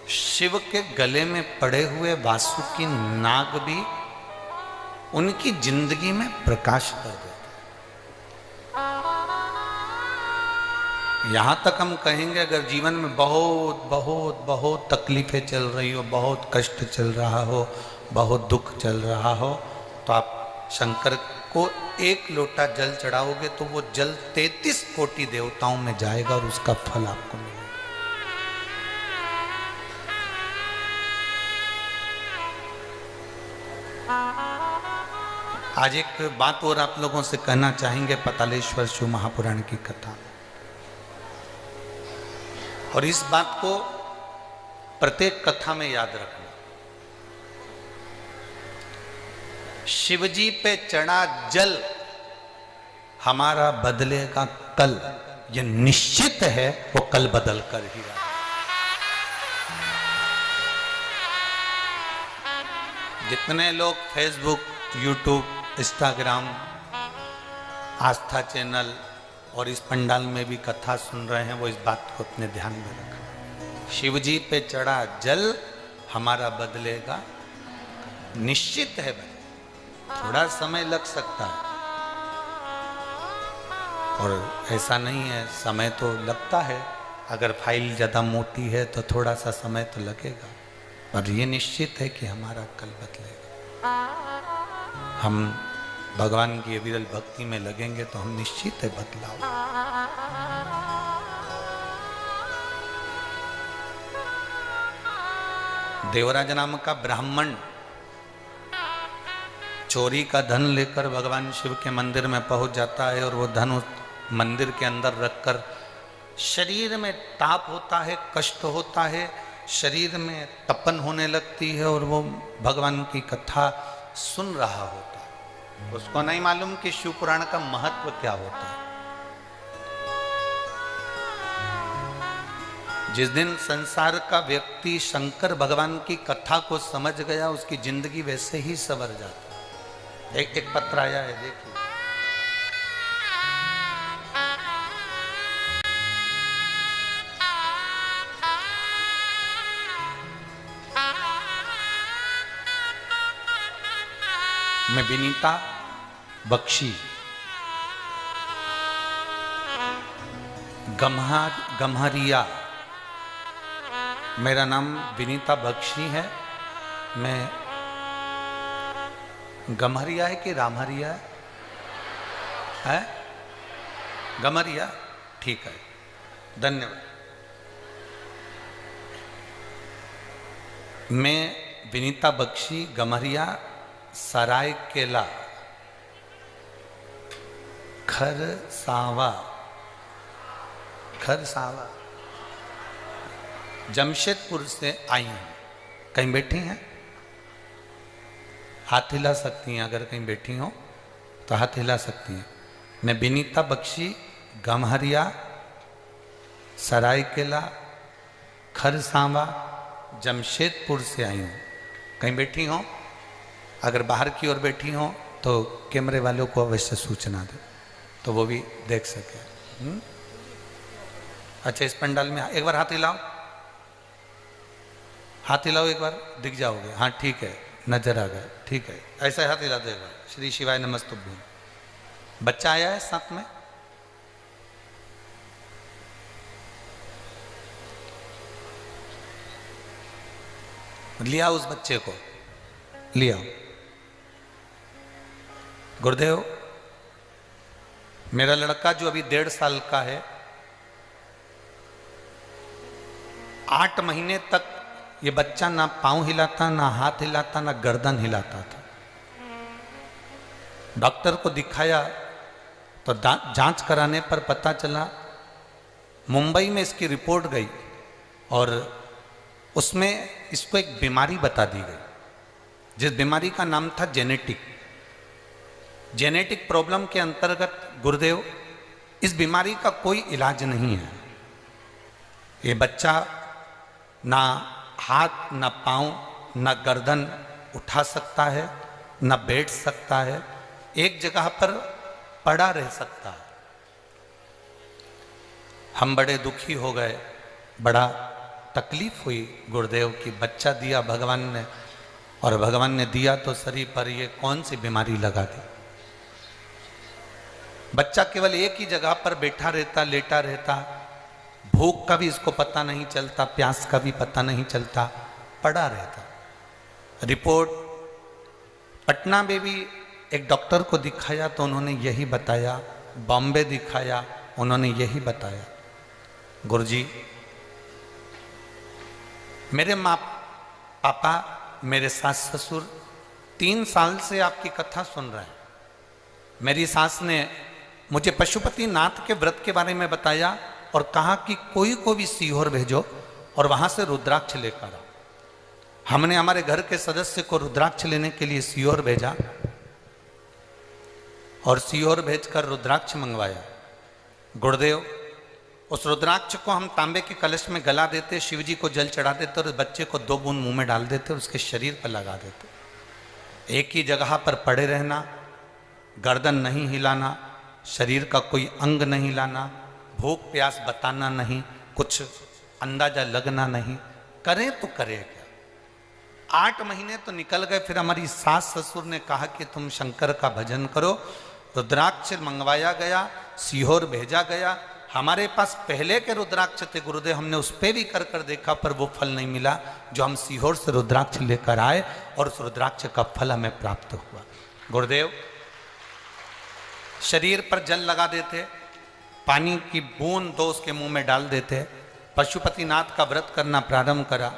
शिव के गले में पड़े हुए वासुकी नाग भी उनकी जिंदगी में प्रकाश कर देते। यहां तक हम कहेंगे अगर जीवन में बहुत बहुत बहुत तकलीफें चल रही हो, बहुत कष्ट चल रहा हो, बहुत दुख चल रहा हो, तो आप शंकर को 1 लोटा जल चढ़ाओगे तो वो जल 33 कोटि देवताओं में जाएगा और उसका फल आपको मिलेगा। आज एक बात और आप लोगों से कहना चाहेंगे पतालेश्वर शिव महापुराण की कथा, और इस बात को प्रत्येक कथा में याद रखना। शिवजी पे चढ़ा जल हमारा बदलेगा कल, ये निश्चित है, वो कल बदल कर ही रहा। जितने लोग फेसबुक, यूट्यूब, इंस्टाग्राम, आस्था चैनल और इस पंडाल में भी कथा सुन रहे हैं, वो इस बात को अपने ध्यान में रखें। शिवजी पे चढ़ा जल हमारा बदलेगा, निश्चित है भाई। थोड़ा समय लग सकता है और ऐसा नहीं है, समय तो लगता है। अगर फाइल ज़्यादा मोटी है तो थोड़ा सा समय तो लगेगा, पर ये निश्चित है कि हमारा कल बदलेगा। हम भगवान की अविरल भक्ति में लगेंगे तो हम निश्चित है बदलाव। देवराज नाम का ब्राह्मण चोरी का धन लेकर भगवान शिव के मंदिर में पहुंच जाता है और वो धन उस मंदिर के अंदर रखकर शरीर में ताप होता है, कष्ट होता है, शरीर में तपन होने लगती है और वो भगवान की कथा सुन रहा होता है। उसको नहीं मालूम कि शिव पुराण का महत्व क्या होता है। जिस दिन संसार का व्यक्ति शंकर भगवान की कथा को समझ गया, उसकी जिंदगी वैसे ही संवर जाती है। एक पत्र आया है, देखिए। मैं विनीता बख्शी, गम्हरिया, मेरा नाम विनीता बख्शी है। मैं गम्हरिया है कि रामहरिया है? गम्हरिया, ठीक है, धन्यवाद। मैं विनीता बख्शी, गम्हरिया, सरायकेला, खरसावा, जमशेदपुर से आई हूं। कहीं बैठी हैं? हाथ हिला सकती हैं, अगर कहीं बैठी हो तो हाथ हिला सकती हैं। मैं विनीता बख्शी, गम्हरिया, सरायकेला, खरसावा, जमशेदपुर से आई हूं। कहीं बैठी हो? अगर बाहर की ओर बैठी हो तो कैमरे वालों को अवश्य सूचना दे, तो वो भी देख सके। अच्छा, इस पंडाल में एक बार हाथ हिलाओ, हाथ हिलाओ, एक बार दिख जाओगे। हाँ ठीक है, नजर आ गया, ठीक है, ऐसा हाथ हिला दो एक बार। श्री शिवाय नमस्तुभ्यं। बच्चा आया है साथ में? लिया उस बच्चे को, लिया। गुरुदेव, मेरा लड़का जो अभी 1.5 साल का है, 8 महीने तक ये बच्चा ना पांव हिलाता, ना हाथ हिलाता, ना गर्दन हिलाता था। डॉक्टर को दिखाया तो जांच कराने पर पता चला, मुंबई में इसकी रिपोर्ट गई और उसमें इसको एक बीमारी बता दी गई, जिस बीमारी का नाम था जेनेटिक प्रॉब्लम के अंतर्गत गुरुदेव इस बीमारी का कोई इलाज नहीं है। ये बच्चा ना हाथ, ना पांव, ना गर्दन उठा सकता है, ना बैठ सकता है, एक जगह पर पड़ा रह सकता है। हम बड़े दुखी हो गए, बड़ा तकलीफ हुई गुरुदेव की। बच्चा दिया भगवान ने, और भगवान ने दिया तो शरीर पर ये कौन सी बीमारी लगा दी। बच्चा केवल एक ही जगह पर बैठा रहता, लेटा रहता, भूख का भी इसको पता नहीं चलता, प्यास का भी पता नहीं चलता, पड़ा रहता। रिपोर्ट पटना में भी एक डॉक्टर को दिखाया तो उन्होंने यही बताया, बॉम्बे दिखाया, उन्होंने यही बताया। गुरुजी, मेरे माँ पापा, मेरे सास ससुर 3 साल से आपकी कथा सुन रहे हैं। मेरी सास ने मुझे पशुपति नाथ के व्रत के बारे में बताया और कहा कि कोई को भी सीहोर भेजो और वहां से रुद्राक्ष लेकर आओ। हमने हमारे घर के सदस्य को रुद्राक्ष लेने के लिए सीहोर भेजा और सीहोर भेजकर रुद्राक्ष मंगवाया। गुरुदेव, उस रुद्राक्ष को हम तांबे के कलश में गला देते, शिव जी को जल चढ़ा देते और बच्चे को 2 बूंद मुंह में डाल देते और उसके शरीर पर लगा देते। एक ही जगह पर पड़े रहना, गर्दन नहीं हिलाना, शरीर का कोई अंग नहीं हिलाना, भूख प्यास बताना नहीं, कुछ अंदाजा लगना नहीं, करें तो करें क्या। 8 महीने तो निकल गए। फिर हमारी सास ससुर ने कहा कि तुम शंकर का भजन करो। रुद्राक्ष मंगवाया गया, सीहोर भेजा गया। हमारे पास पहले के रुद्राक्ष थे गुरुदेव, हमने उस पर भी कर देखा पर वो फल नहीं मिला जो हम सीहोर से रुद्राक्ष लेकर आए और उस रुद्राक्ष का फल हमें प्राप्त हुआ। गुरुदेव, शरीर पर जल लगा देते, पानी की बूंद 2 उसके मुंह में डाल देते, पशुपतिनाथ का व्रत करना प्रारंभ करा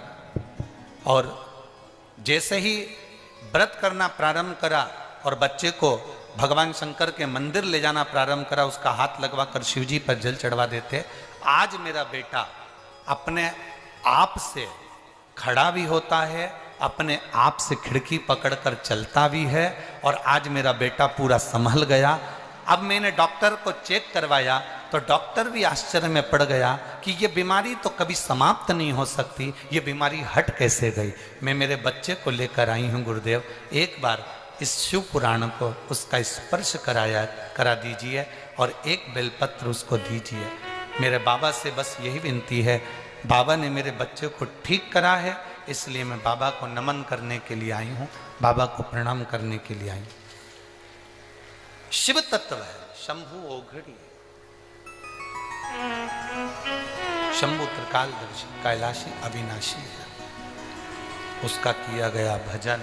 और जैसे ही व्रत करना प्रारंभ करा और बच्चे को भगवान शंकर के मंदिर ले जाना प्रारंभ करा, उसका हाथ लगवा कर शिवजी पर जल चढ़वा देते। आज मेरा बेटा अपने आप से खड़ा भी होता है, अपने आप से खिड़की पकड़कर चलता भी है, और आज मेरा बेटा पूरा संभल गया। अब मैंने डॉक्टर को चेक करवाया तो डॉक्टर भी आश्चर्य में पड़ गया कि ये बीमारी तो कभी समाप्त नहीं हो सकती, ये बीमारी हट कैसे गई। मैं मेरे बच्चे को लेकर आई हूँ गुरुदेव, एक बार इस शिव पुराण को उसका स्पर्श करा दीजिए और एक बेलपत्र उसको दीजिए। मेरे बाबा से बस यही विनती है, बाबा ने मेरे बच्चे को ठीक करा है, इसलिए मैं बाबा को नमन करने के लिए आई हूँ, बाबा को प्रणाम करने के लिए आई हूँ। शिव तत्व है, शंभु ओघड़ी, शंभु त्रिकालदर्शी कैलाशी अविनाशी है। उसका किया गया भजन,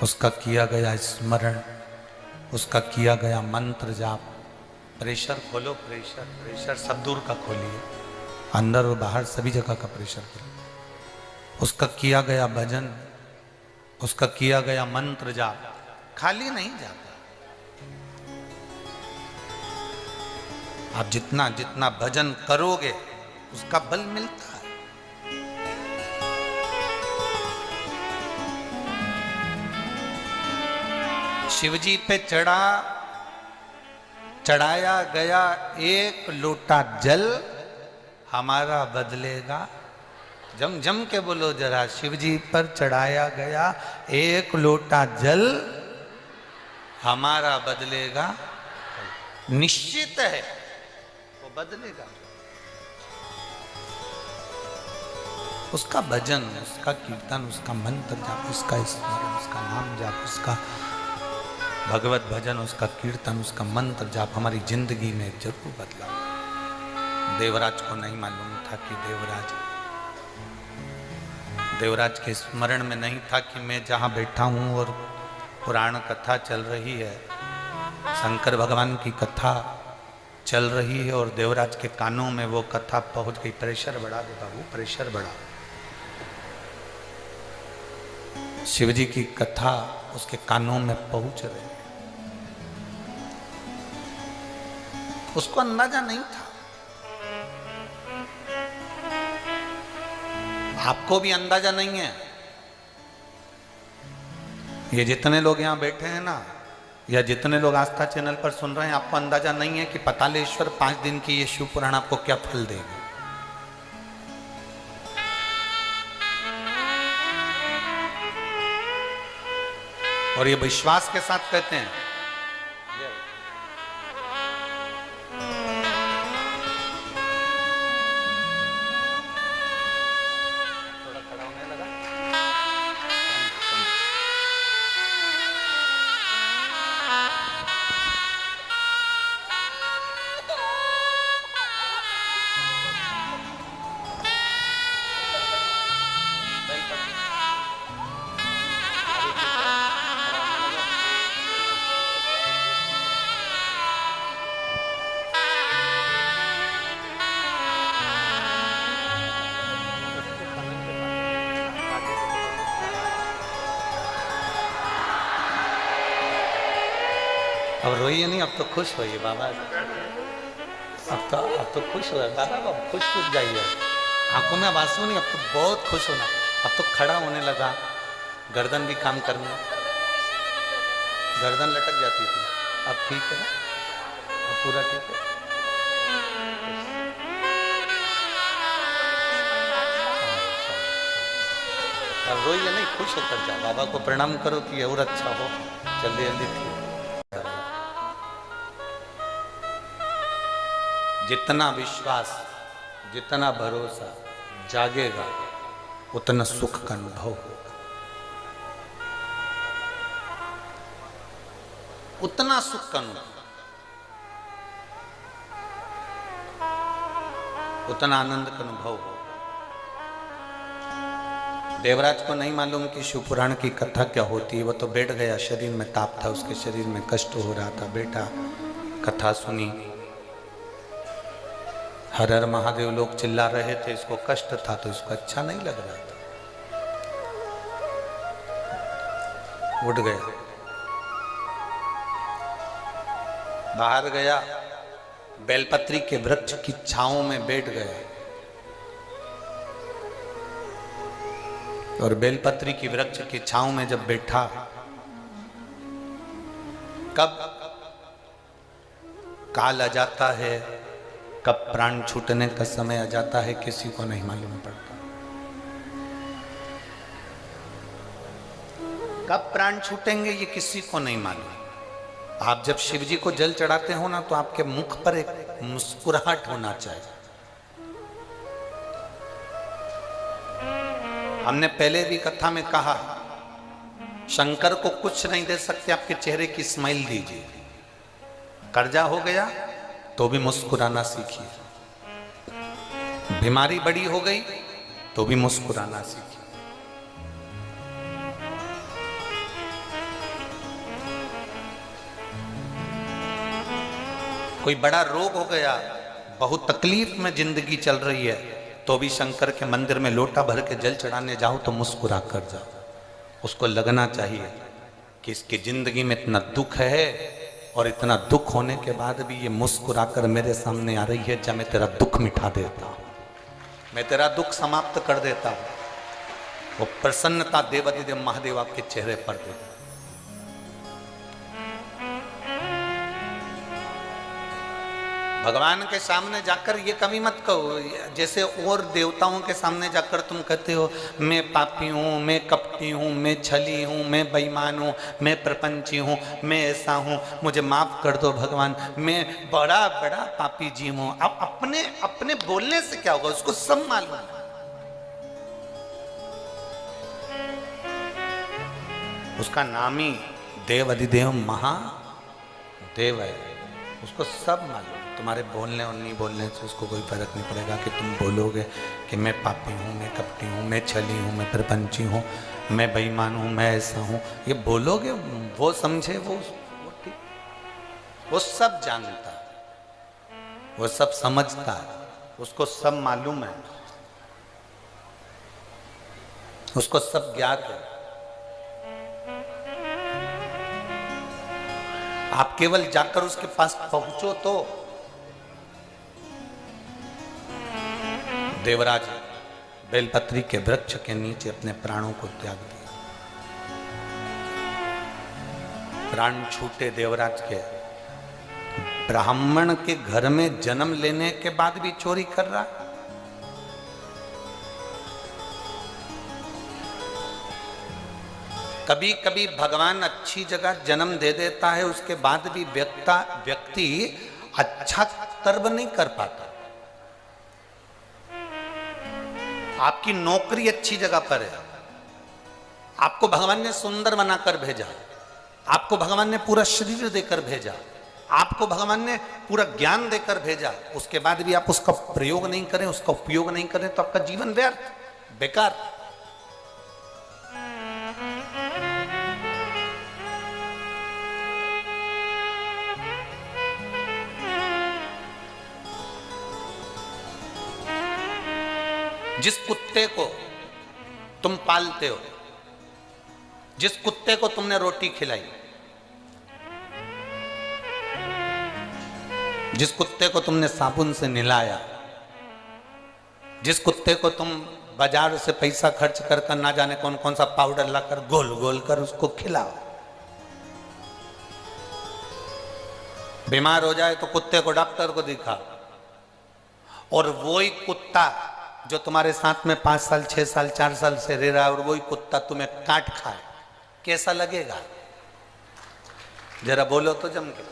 उसका किया गया स्मरण, उसका किया गया मंत्र जाप। प्रेशर खोलो, प्रेशर प्रेशर सब दूर का खोलिए, अंदर और बाहर सभी जगह का प्रेशर खोलो। उसका किया गया भजन, उसका किया गया मंत्र जाप खाली नहीं जाता। आप जितना जितना भजन करोगे उसका बल मिलता है। शिवजी पे चढ़ाया गया एक लोटा जल हमारा बदलेगा। जम जम के बोलो जरा, शिवजी पर चढ़ाया गया एक लोटा जल हमारा बदलेगा। निश्चित है वो बदलेगा। उसका भजन, उसका कीर्तन, उसका मंत्र जाप, उसका स्मरण, उसका नाम जाप, उसका भगवत भजन, उसका कीर्तन, उसका मंत्र जाप हमारी जिंदगी में जरूर बदला। देवराज को नहीं मालूम था कि देवराज के स्मरण में नहीं था कि मैं जहाँ बैठा हूँ और पुराण कथा चल रही है, शंकर भगवान की कथा चल रही है और देवराज के कानों में वो कथा पहुंच गई। प्रेशर बढ़ा दे बाबू, प्रेशर बढ़ा। शिवजी की कथा उसके कानों में पहुंच रही। उसको अंदाजा नहीं था। आपको भी अंदाजा नहीं है। ये जितने लोग यहां बैठे हैं ना, या जितने लोग आस्था चैनल पर सुन रहे हैं, आपको अंदाजा नहीं है कि पतालेश्वर 5 दिन की ये शिव पुराण आपको क्या फल देगा। और ये विश्वास के साथ कहते हैं। अब रोइए नहीं, अब तो खुश होइए बाबा। अब तो खुश हो बाबा, अब खुश जाइए। आंखों में आंसू नहीं, अब तो बहुत खुश होना। अब तो खड़ा होने लगा, गर्दन भी काम करने, गर्दन लटक जाती थी, अब ठीक है, अब पूरा ठीक है। अब रोइए नहीं, खुश होकर जाओ, बाबा को प्रणाम करो कि और अच्छा हो, जल्दी जल्दी ठीक। जितना विश्वास, जितना भरोसा जागेगा, उतना सुख का अनुभव होगा। उतना सुख का अनुभव, उतना आनंद का अनुभव होगा। देवराज को नहीं मालूम कि शिव पुराण की कथा क्या होती है। वो तो बैठ गया, शरीर में ताप था, उसके शरीर में कष्ट हो रहा था। बेटा कथा सुनी, हर हर महादेव लोग चिल्ला रहे थे, इसको कष्ट था तो इसको अच्छा नहीं लग रहा था। उठ गया, बाहर गया, बेलपत्री के वृक्ष की छांव में बैठ गया और बेलपत्री की वृक्ष की छांव में जब बैठा, कब काल आ जाता है, कब प्राण छूटने का समय आ जाता है, किसी को नहीं मालूम पड़ता। कब प्राण छूटेंगे ये किसी को नहीं मालूम। आप जब शिव जी को जल चढ़ाते हो ना, तो आपके मुख पर एक मुस्कुराहट होना चाहिए। हमने पहले भी कथा में कहा, शंकर को कुछ नहीं दे सकते, आपके चेहरे की स्माइल दीजिए। कर्जा हो गया तो भी मुस्कुराना सीखिए, बीमारी बड़ी हो गई तो भी मुस्कुराना सीखिए। कोई बड़ा रोग हो गया, बहुत तकलीफ में जिंदगी चल रही है, तो भी शंकर के मंदिर में लोटा भर के जल चढ़ाने जाओ तो मुस्कुरा कर जाओ। उसको लगना चाहिए कि इसकी जिंदगी में इतना दुख है और इतना दुख होने के बाद भी ये मुस्कुरा कर मेरे सामने आ रही है। जब मैं तेरा दुख मिटा देता हूं, मैं तेरा दुख समाप्त कर देता हूं, वो प्रसन्नता देवाधिदेव महादेव आपके चेहरे पर देता। भगवान के सामने जाकर ये कभी मत कहो, जैसे और देवताओं के सामने जाकर तुम कहते हो मैं पापी हूँ, मैं कपटी हूँ, मैं छली हूँ, मैं बेईमान हूँ, मैं प्रपंची हूँ, मैं ऐसा हूँ, मुझे माफ कर दो भगवान, मैं बड़ा बड़ा पापी जी हूँ। अब अपने अपने बोलने से क्या होगा, उसको सब मालूम है। उसका नाम ही देव अधिदेव महादेव है, उसको सब मालूम। तुम्हारे बोलने और नहीं बोलने से उसको कोई फर्क नहीं पड़ेगा कि तुम बोलोगे कि मैं पापी हूँ, मैं कपटी हूँ, मैं छली हूँ, मैं प्रपंची हूँ, मैं बेईमान हूँ, मैं ऐसा हूँ। ये बोलोगे, वो समझे, वो ठीक, वो सब जानता है, वो सब समझता है, उसको सब मालूम है, उसको सब ज्ञात है। आप केवल जाकर उसके पास पहुंचो तो। देवराज बेलपत्री के वृक्ष के नीचे अपने प्राणों को त्याग दिया। प्राण छूटे देवराज के। ब्राह्मण के घर में जन्म लेने के बाद भी चोरी कर रहा। कभी कभी भगवान अच्छी जगह जन्म दे देता है, उसके बाद भी व्यक्ति अच्छा कर्म नहीं कर पाता। आपकी नौकरी अच्छी जगह पर है, आपको भगवान ने सुंदर बनाकर भेजा, आपको भगवान ने पूरा शरीर देकर भेजा, आपको भगवान ने पूरा ज्ञान देकर भेजा, उसके बाद भी आप उसका प्रयोग नहीं करें, उसका उपयोग नहीं करें, तो आपका जीवन व्यर्थ, बेकार। जिस कुत्ते को तुम पालते हो, जिस कुत्ते को तुमने रोटी खिलाई, जिस कुत्ते को तुमने साबुन से नहलाया, जिस कुत्ते को तुम बाजार से पैसा खर्च कर ना जाने कौन कौन सा पाउडर लाकर गोल गोल कर उसको खिलाओ, बीमार हो जाए तो कुत्ते को डॉक्टर को दिखा, और वही कुत्ता जो तुम्हारे साथ में 5 साल 6 साल 4 साल से रह रहा है, और वही कुत्ता तुम्हें काट खाए, कैसा लगेगा? जरा बोलो तो जम के।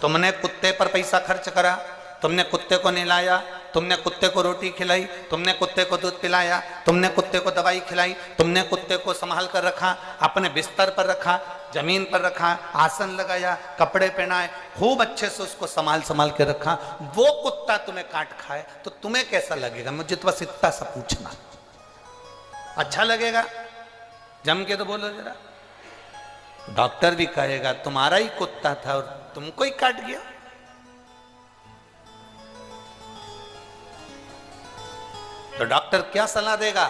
तुमने कुत्ते पर पैसा खर्च करा, तुमने कुत्ते को नहलाया, तुमने कुत्ते को रोटी खिलाई, तुमने कुत्ते को दूध पिलाया, तुमने कुत्ते को दवाई खिलाई, तुमने कुत्ते को संभाल कर रखा, अपने बिस्तर पर रखा, जमीन पर रखा, आसन लगाया, कपड़े पहनाए, खूब अच्छे से उसको संभाल के रखा। वो कुत्ता तुम्हें काट खाए तो तुम्हें कैसा लगेगा? मुझे तो बस इतना सा पूछना। अच्छा लगेगा? जम के तो बोलो जरा। डॉक्टर भी कहेगा तुम्हारा ही कुत्ता था और तुमको ही काट गया। तो डॉक्टर क्या सलाह देगा?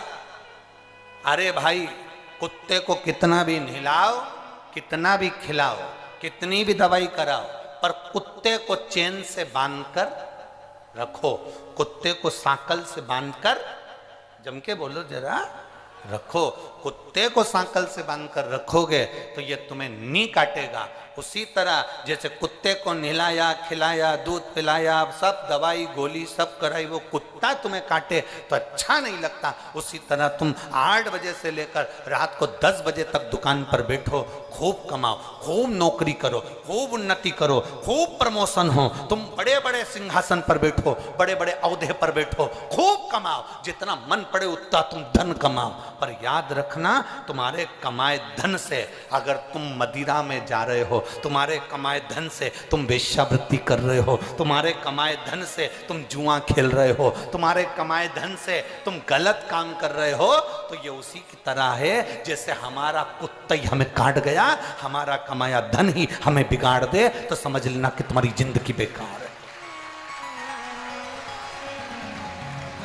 अरे भाई, कुत्ते को कितना भी नहलाओ, कितना भी खिलाओ, कितनी भी दवाई कराओ, पर कुत्ते को चेन से बांधकर रखो, कुत्ते को सांकल से बांधकर, जम के बोलो जरा, रखो। कुत्ते को सांकल से बांधकर रखोगे तो ये तुम्हें नहीं काटेगा। उसी तरह जैसे कुत्ते को नहलाया, खिलाया, दूध पिलाया, सब दवाई गोली सब कराई, वो कुत्ता तुम्हें काटे तो अच्छा नहीं लगता। उसी तरह तुम 8 बजे से लेकर रात को 10 बजे तक दुकान पर बैठो, खूब कमाओ, खूब नौकरी करो, खूब उन्नति करो, खूब प्रमोशन हो, तुम बड़े बड़े सिंहासन पर बैठो, बड़े बड़े औहदे पर बैठो, खूब कमाओ, जितना मन पड़े उतना तुम धन कमाओ। पर याद रखना, तुम्हारे कमाए धन से अगर तुम मदिरा में जा रहे हो, तुम्हारे कमाए धन से तुम वेश्यावृत्ति कर रहे हो, तुम्हारे कमाए धन से तुम जुआ खेल रहे हो, तुम्हारे कमाए धन से तुम गलत काम कर रहे हो, तो ये उसी की तरह है जैसे हमारा कुत्ता ही हमें काट गया, हमारा कमाया धन ही हमें बिगाड़ दे, तो समझ लेना कि तुम्हारी जिंदगी बेकार है।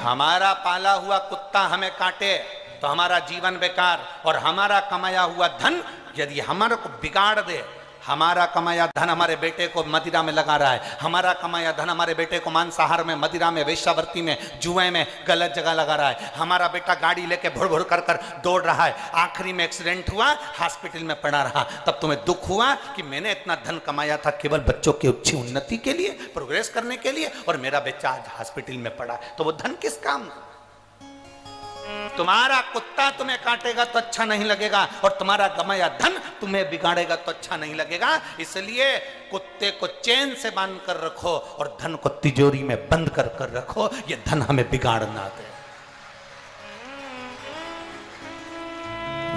हमारा पाला हुआ कुत्ता हमें काटे तो हमारा जीवन बेकार, और हमारा कमाया हुआ धन यदि हमारे को बिगाड़ दे, हमारा कमाया धन हमारे बेटे को मदिरा में लगा रहा है, हमारा कमाया धन हमारे बेटे को मांसाहार में, मदिरा में, वेश्यावृत्ति में, जुए में, गलत जगह लगा रहा है, हमारा बेटा गाड़ी लेके भुड़ भुड़ कर कर दौड़ रहा है, आखिरी में एक्सीडेंट हुआ, हॉस्पिटल में पड़ा रहा, तब तुम्हें दुख हुआ कि मैंने इतना धन कमाया था केवल बच्चों की अच्छी उन्नति के लिए, प्रोग्रेस करने के लिए, और मेरा बच्चा आज हॉस्पिटल में पड़ा है, तो वो धन किस काम? तुम्हारा कुत्ता तुम्हें काटेगा तो अच्छा नहीं लगेगा, और तुम्हारा कमाया धन तुम्हें बिगाड़ेगा तो अच्छा नहीं लगेगा। इसलिए कुत्ते को चैन से बांध कर रखो और धन को तिजोरी में बंद कर कर रखो, ये धन हमें बिगाड़ ना दे,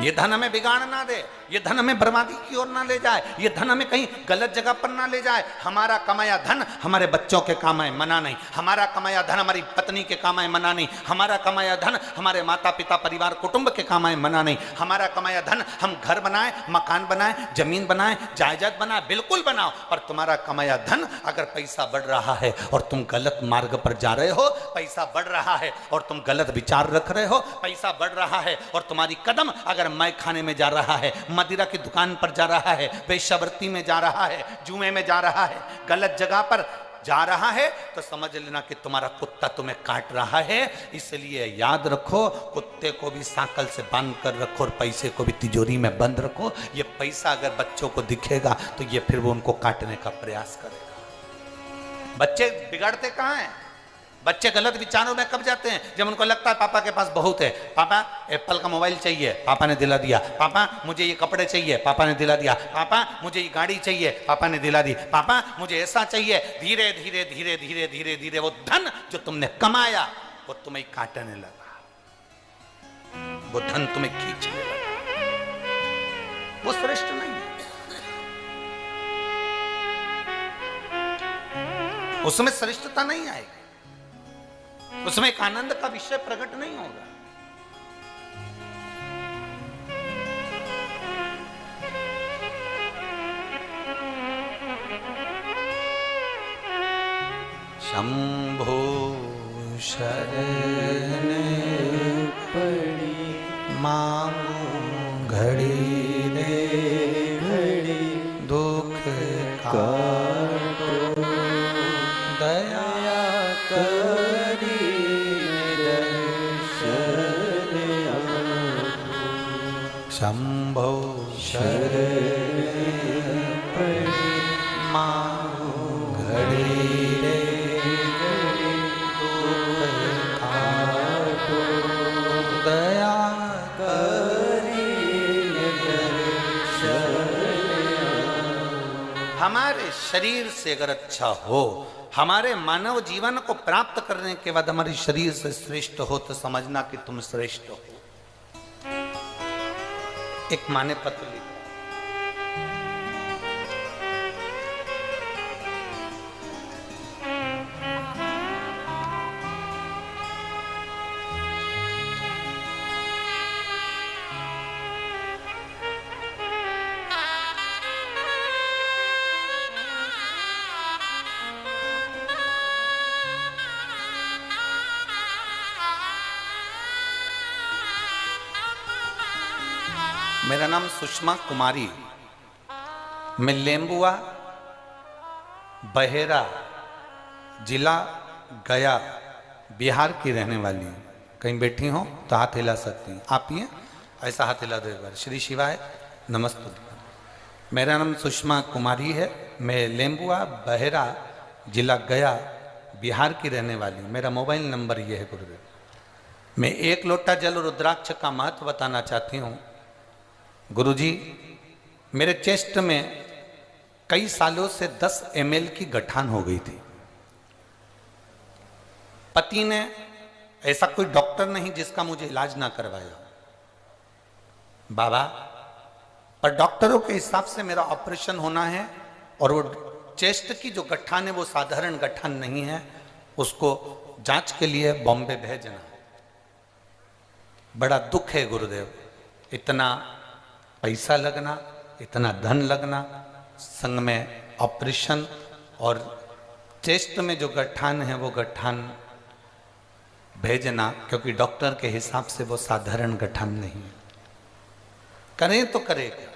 ये धन हमें बिगाड़ ना दे, ये धन हमें बर्बादी की ओर ना ले जाए, ये धन हमें कहीं गलत जगह पर ना ले जाए। हमारा कमाया धन हमारे बच्चों के काम आए, मना नहीं, हमारा कमाया धन हमारी पत्नी के काम आए, मना नहीं, हमारा कमाया धन हमारे माता पिता परिवार कुटुंब के काम आए, मना नहीं, हमारा कमाया धन हम घर बनाए, मकान बनाए, जमीन बनाए, जायदाद बनाए, बिल्कुल बनाओ, पर तुम्हारा कमाया धन अगर पैसा बढ़ रहा है और तुम गलत मार्ग पर जा रहे हो, पैसा बढ़ रहा है और तुम गलत विचार रख रहे हो, पैसा बढ़ रहा है और तुम्हारी कदम अगर मैं खाने में जा रहा है, मदिरा की दुकान पर जा रहा है, वेश्यावृत्ति में जा रहा है, जुए में जा रहा है, गलत जगह पर जा रहा है, तो समझ लेना कि तुम्हारा कुत्ता तुम्हें काट रहा है। इसलिए याद रखो, कुत्ते को भी सांकल से बांध कर रखो और पैसे को भी तिजोरी में बंद रखो। ये पैसा अगर बच्चों को दिखेगा तो ये फिर वो उनको काटने का प्रयास करेगा। बच्चे बिगड़ते कहाँ हैं? बच्चे गलत विचारों में कब जाते हैं? जब उनको लगता है पापा के पास बहुत है, पापा एप्पल का मोबाइल चाहिए, पापा ने दिला दिया, पापा मुझे ये कपड़े चाहिए, पापा ने दिला दिया, पापा मुझे ये गाड़ी चाहिए, पापा ने दिला दी, पापा मुझे ऐसा चाहिए। धीरे धीरे धीरे धीरे धीरे धीरे वो धन जो तुमने कमाया वो तुम्हें काटने लगा, वो धन तुम्हें खींचने लगा, वो श्रेष्ठ नहीं है, उसमें श्रेष्ठता नहीं आएगी, उसमें एक आनंद का विषय प्रकट नहीं होगा। शंभो शरण पड़ी मांगू घड़ी रे घड़ी दुख काटो दया करी शंभो शरण पड़ी मांगू घड़ी रे घड़ी दुख काटो दया करी हमारे शरीर से अगर अच्छा हो, हमारे मानव जीवन को प्राप्त करने के बाद हमारे शरीर से श्रेष्ठ हो, तो समझना कि तुम श्रेष्ठ हो। एक माँ ने पत्र लिखा, मेरा नाम सुषमा कुमारी, मैं लेम्बुआ बहेरा, जिला गया, बिहार की रहने वाली हैं। कहीं बैठी हो तो हाथ हिला सकती हैं। आप ही हैं? ऐसा हाथ हिला दो एक बार। श्री शिवाय नमस्ते। मेरा नाम सुषमा कुमारी है। मैं लेम्बुआ, बहेरा, जिला गया, बिहार की रहने वाली हूँ। मेरा मोबाइल नंबर ये है गुरुदेव। मैं 1 लोटा जल रुद्राक्ष का महत्व बताना चाहती हूँ। गुरुजी, मेरे चेस्ट में कई सालों से 10 ml की गठान हो गई थी। पति ने, ऐसा कोई डॉक्टर नहीं जिसका मुझे इलाज ना करवाया बाबा, पर डॉक्टरों के हिसाब से मेरा ऑपरेशन होना है और वो चेस्ट की जो गठान है वो साधारण गठान नहीं है, उसको जांच के लिए बॉम्बे भेजना है। बड़ा दुख है गुरुदेव, इतना पैसा लगना, इतना धन लगना, संग में ऑपरेशन, और चेस्ट में जो गठान है वो गठान भेजना, क्योंकि डॉक्टर के हिसाब से वो साधारण गठान नहीं है। करें तो करेगा।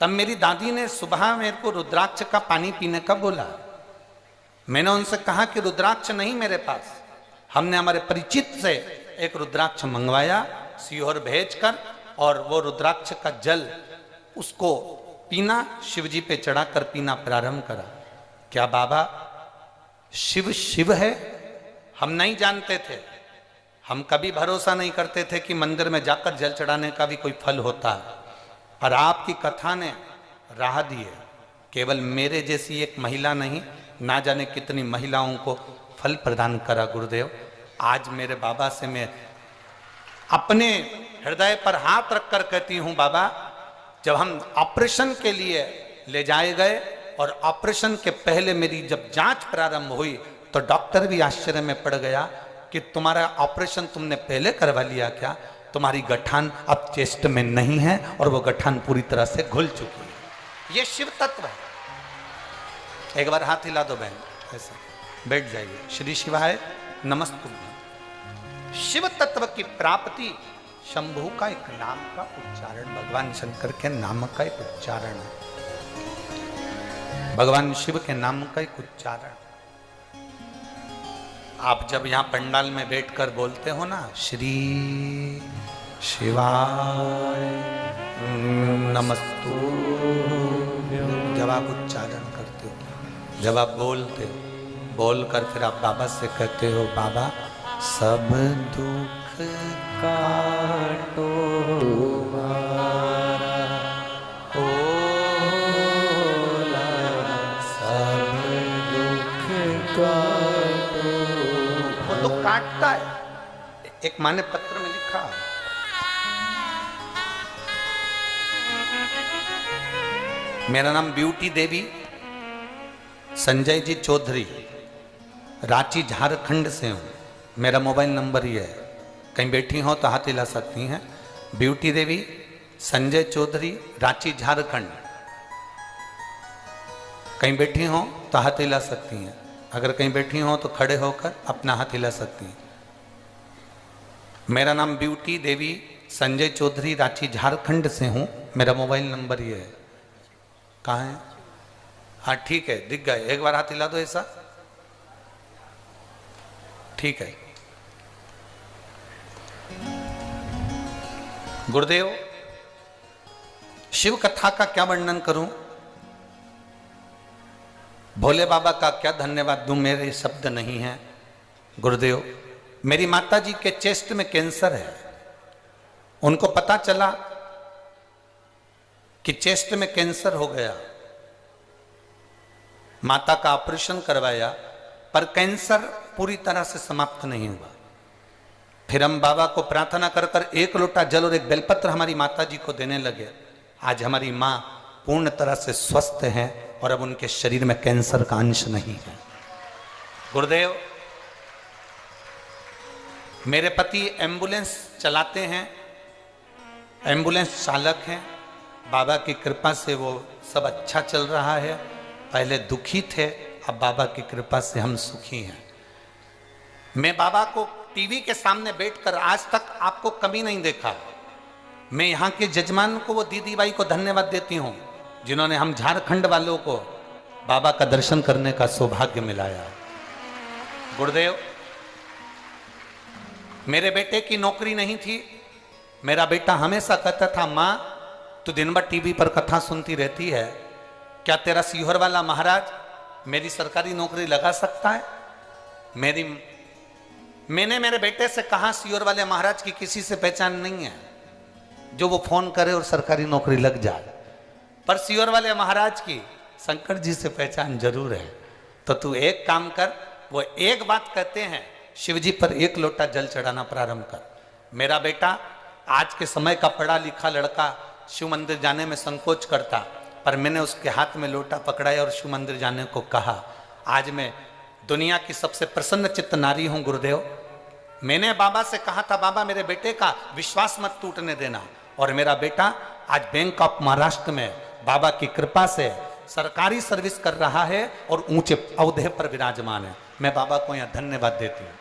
तब मेरी दादी ने सुबह मेरे को रुद्राक्ष का पानी पीने का बोला। मैंने उनसे कहा कि रुद्राक्ष नहीं मेरे पास। हमने हमारे परिचित से एक रुद्राक्ष मंगवाया सीहोर भेजकर, और वो रुद्राक्ष का जल उसको पीना, शिवजी पे चढ़ाकर पीना प्रारंभ करा। क्या बाबा शिव शिव है? हम नहीं जानते थे। हम कभी भरोसा नहीं करते थे कि मंदिर में जाकर जल चढ़ाने का भी कोई फल होता है। पर आपकी कथा ने राह दी है। केवल मेरे जैसी एक महिला नहीं, ना जाने कितनी महिलाओं को फल प्रदान करा गुरुदेव। आज मेरे बाबा से मैं अपने हृदय पर हाथ रखकर कहती हूँ, बाबा जब हम ऑपरेशन के लिए ले जाए गए और ऑपरेशन के पहले मेरी जब जांच प्रारंभ हुई तो डॉक्टर भी आश्चर्य में पड़ गया कि तुम्हारा ऑपरेशन तुमने पहले करवा लिया क्या? तुम्हारी गठान अब चेस्ट में नहीं है और वो गठान पूरी तरह से घुल चुकी है। ये शिव तत्व है। एक बार हाथ हिला दो बहन, ऐसा बैठ जाइए। श्री शिवाय नमस्तुभ्यं। शिव तत्व की प्राप्ति शंभु का एक नाम का उच्चारण, भगवान शंकर के नाम का एक उच्चारण है, भगवान शिव के नाम का एक उच्चारण। आप जब यहां पंडाल में बैठकर बोलते हो ना, श्री शिवाय नमस्तु, जब आप उच्चारण करते हो, जब आप बोलते हो, बोलकर फिर आप बाबा से कहते हो, बाबा सब दुख काटो मारा, सब दुख काटो। वो तो काटता है। एक माँ ने पत्र में लिखा, मेरा नाम ब्यूटी देवी संजय जी चौधरी, रांची झारखंड से हूँ। मेरा मोबाइल नंबर ये है, कहीं बैठी हो तो हाथ हिला सकती हैं। ब्यूटी देवी संजय चौधरी, रांची झारखंड। कहीं बैठी हो तो हाथ हिला सकती हैं। अगर कहीं बैठी हो तो खड़े होकर अपना हाथ हिला सकती हैं। मेरा नाम ब्यूटी देवी संजय चौधरी, रांची झारखंड से हूँ। मेरा मोबाइल नंबर ये है। कहाँ है? हाँ ठीक है, दिख गए। एक बार हाथ हिला दो ऐसा, ठीक है। गुरुदेव, शिव कथा का क्या वर्णन करूं, भोले बाबा का क्या धन्यवाद दूं, मेरे शब्द नहीं हैं। गुरुदेव, मेरी माता जी के चेस्ट में कैंसर है। उनको पता चला कि चेस्ट में कैंसर हो गया। माता का ऑपरेशन करवाया, पर कैंसर पूरी तरह से समाप्त नहीं हुआ। फिर हम बाबा को प्रार्थना कर कर 1 लोटा जल और 1 बेलपत्र हमारी माता जी को देने लगे। आज हमारी माँ पूर्ण तरह से स्वस्थ हैं और अब उनके शरीर में कैंसर का अंश नहीं है। गुरुदेव, मेरे पति एम्बुलेंस चलाते हैं, एम्बुलेंस चालक हैं। बाबा की कृपा से वो सब अच्छा चल रहा है। पहले दुखी थे, अब बाबा की कृपा से हम सुखी हैं। मैं बाबा को टीवी के सामने बैठकर आज तक आपको कभी नहीं देखा। मैं यहाँ के जजमान को, वो दीदी बाई को धन्यवाद देती हूँ, जिन्होंने हम झारखंड वालों को बाबा का दर्शन करने का सौभाग्य मिलाया। गुरुदेव, मेरे बेटे की नौकरी नहीं थी। मेरा बेटा हमेशा कहता था, मां तू दिन भर टीवी पर कथा सुनती रहती है, क्या तेरा सीहोर वाला महाराज मेरी सरकारी नौकरी लगा सकता है? मैंने मेरे बेटे से कहा, सीहोर वाले महाराज की किसी से पहचान नहीं है जो वो फोन करे और सरकारी नौकरी लग जाए, पर सीहोर वाले महाराज की शंकर जी से पहचान जरूर है। तो तू एक काम कर, वो एक बात कहते हैं, शिव जी पर एक लोटा जल चढ़ाना प्रारंभ कर। मेरा बेटा आज के समय का पढ़ा लिखा लड़का शिव मंदिर जाने में संकोच करता, पर मैंने उसके हाथ में लोटा पकड़ाया और शिव मंदिर जाने को कहा। आज मैं दुनिया की सबसे प्रसन्न चित्त नारी हूं गुरुदेव। मैंने बाबा से कहा था, बाबा मेरे बेटे का विश्वास मत टूटने देना, और मेरा बेटा आज बैंक ऑफ महाराष्ट्र में बाबा की कृपा से सरकारी सर्विस कर रहा है और ऊंचे औहदे पर विराजमान है। मैं बाबा को यहां धन्यवाद देती हूँ।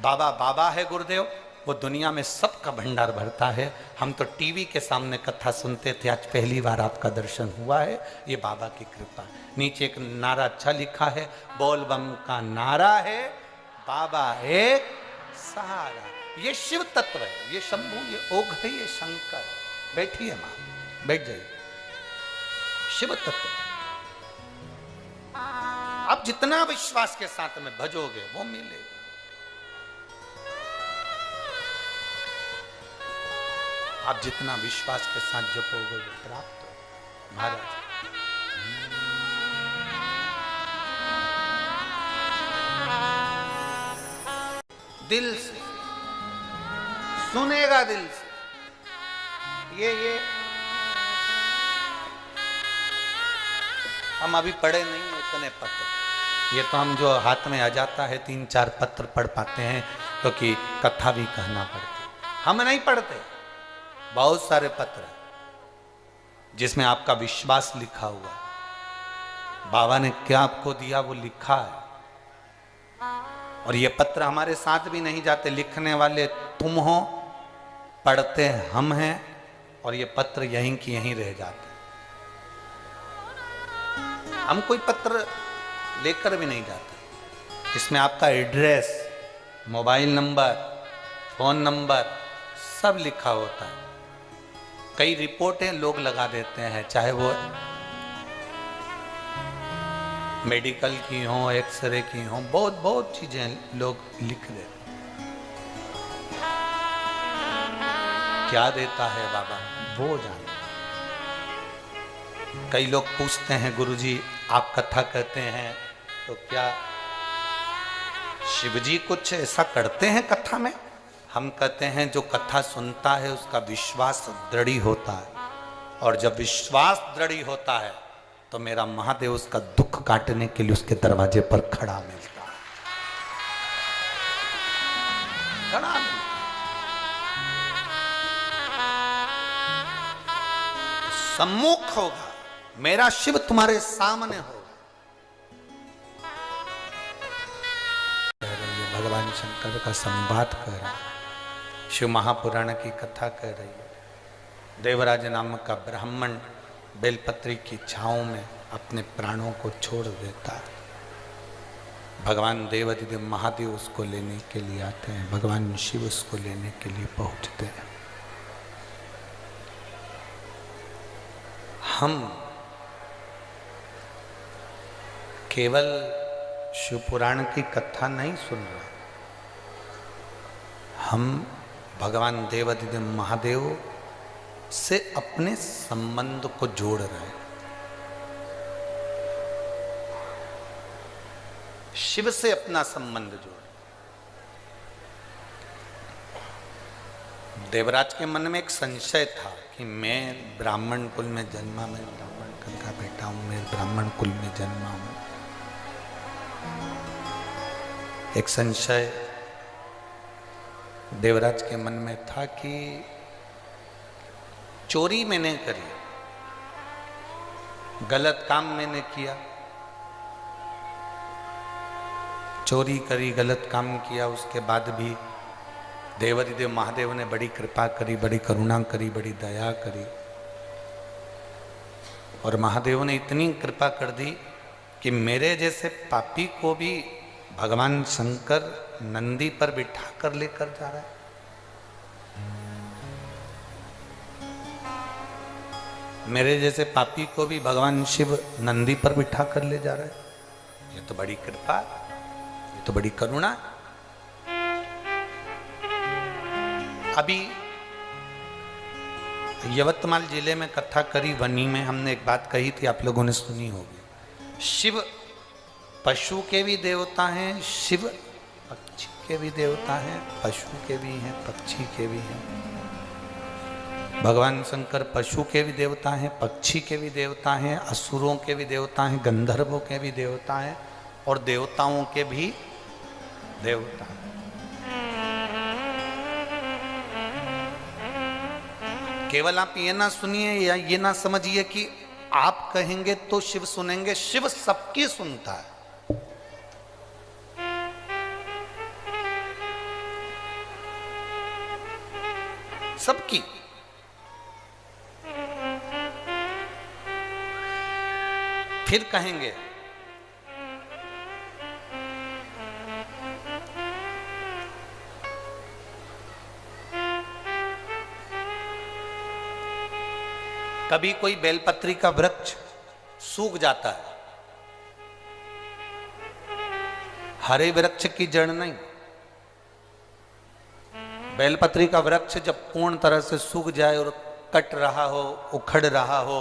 बाबा बाबा है गुरुदेव, वो दुनिया में सबका भंडार भरता है। हम तो टीवी के सामने कथा सुनते थे, आज पहली बार आपका दर्शन हुआ है, ये बाबा की कृपा। नीचे एक नारा अच्छा लिखा है, बोल बम का नारा है, बाबा एक सहारा। ये शिव तत्व है, ये शंभु, ये ओघ है, ये शंकर। बैठिए मां, बैठ जाइए। शिव तत्व आप जितना विश्वास के साथ में भजोगे वो मिलेगा। आप जितना विश्वास के साथ जपोगे वो प्राप्त हो। महाराज दिल से सुनेगा, दिल से। ये हम अभी पढ़े नहीं इतने पत्र, ये तो हम जो हाथ में आ जाता है 3-4 पत्र पढ़ पाते हैं, क्योंकि कथा भी कहना पड़ती। हम नहीं पढ़ते, बहुत सारे पत्र जिसमें आपका विश्वास लिखा हुआ, बाबा ने क्या आपको दिया वो लिखा है। और ये पत्र हमारे साथ भी नहीं जाते, लिखने वाले तुम हो, पढ़ते हम हैं, और ये पत्र यहीं की यहीं रह जाते। हम कोई पत्र लेकर भी नहीं जाते, इसमें आपका address, mobile number, phone number सब लिखा होता है। कई रिपोर्टें लोग लगा देते हैं, चाहे वो मेडिकल की हो, एक्सरे की हो, बहुत बहुत चीजें लोग लिख देते। क्या देता है बाबा वो जाने। कई लोग पूछते हैं, गुरुजी आप कथा कहते हैं तो क्या शिवजी कुछ ऐसा करते हैं कथा में? हम कहते हैं जो कथा सुनता है उसका विश्वास दृढ़ होता है, और जब विश्वास दृढ़ होता है तो मेरा महादेव उसका दुख काटने के लिए उसके दरवाजे पर खड़ा मिलता है। खड़ा मिलता सम्मुख होगा, मेरा शिव तुम्हारे सामने होगा। भगवान शंकर का संवाद कर रहा है, शिव महापुराण की कथा कर रही है। देवराज नाम का ब्राह्मण बेलपत्री की छांव में अपने प्राणों को छोड़ देता है। भगवान देवाधिदेव महादेव उसको लेने के लिए आते हैं, भगवान शिव उसको लेने के लिए पहुंचते हैं। हम केवल शिव पुराण की कथा नहीं सुन रहे, हम भगवान देवाधिदेव महादेव से अपने संबंध को जोड़ रहे हैं। शिव से अपना संबंध जोड़। देवराज के मन में एक संशय था कि मैं ब्राह्मण कुल में जन्मा, मैं ब्राह्मण कुल का बेटा हूं, मैं ब्राह्मण कुल में जन्मा हूं। एक संशय देवराज के मन में था कि चोरी मैंने करी, गलत काम मैंने किया, चोरी करी, गलत काम किया, उसके बाद भी देवाधिदेव महादेव ने बड़ी कृपा करी, बड़ी करुणा करी, बड़ी दया करी, और महादेव ने इतनी कृपा कर दी कि मेरे जैसे पापी को भी भगवान शंकर नंदी पर बिठा कर लेकर जा रहा है। मेरे जैसे पापी को भी भगवान शिव नंदी पर बिठा कर ले जा रहा है। ये तो बड़ी कृपा, ये तो बड़ी करुणा। अभी यवतमाल जिले में कथा करी वनी में हमने एक बात कही थी, आप लोगों ने सुनी होगी। शिव पशु के भी देवता हैं, शिव पक्षी के भी देवता हैं, पशु के भी हैं, पक्षी के भी हैं। भगवान शंकर पशु के भी देवता हैं, पक्षी के भी देवता हैं, असुरों के भी देवता हैं, गंधर्वों के भी देवता हैं और देवताओं के भी देवता हैं। केवल आप ये ना सुनिए या ये ना समझिए कि आप कहेंगे तो शिव सुनेंगे। शिव सबकी सुनता है। सबकी। फिर कहेंगे कभी कोई बेलपत्री का वृक्ष सूख जाता है, हरे वृक्ष की जड़ नहीं। बेलपत्री का वृक्ष जब पूर्ण तरह से सूख जाए और कट रहा हो, उखड़ रहा हो,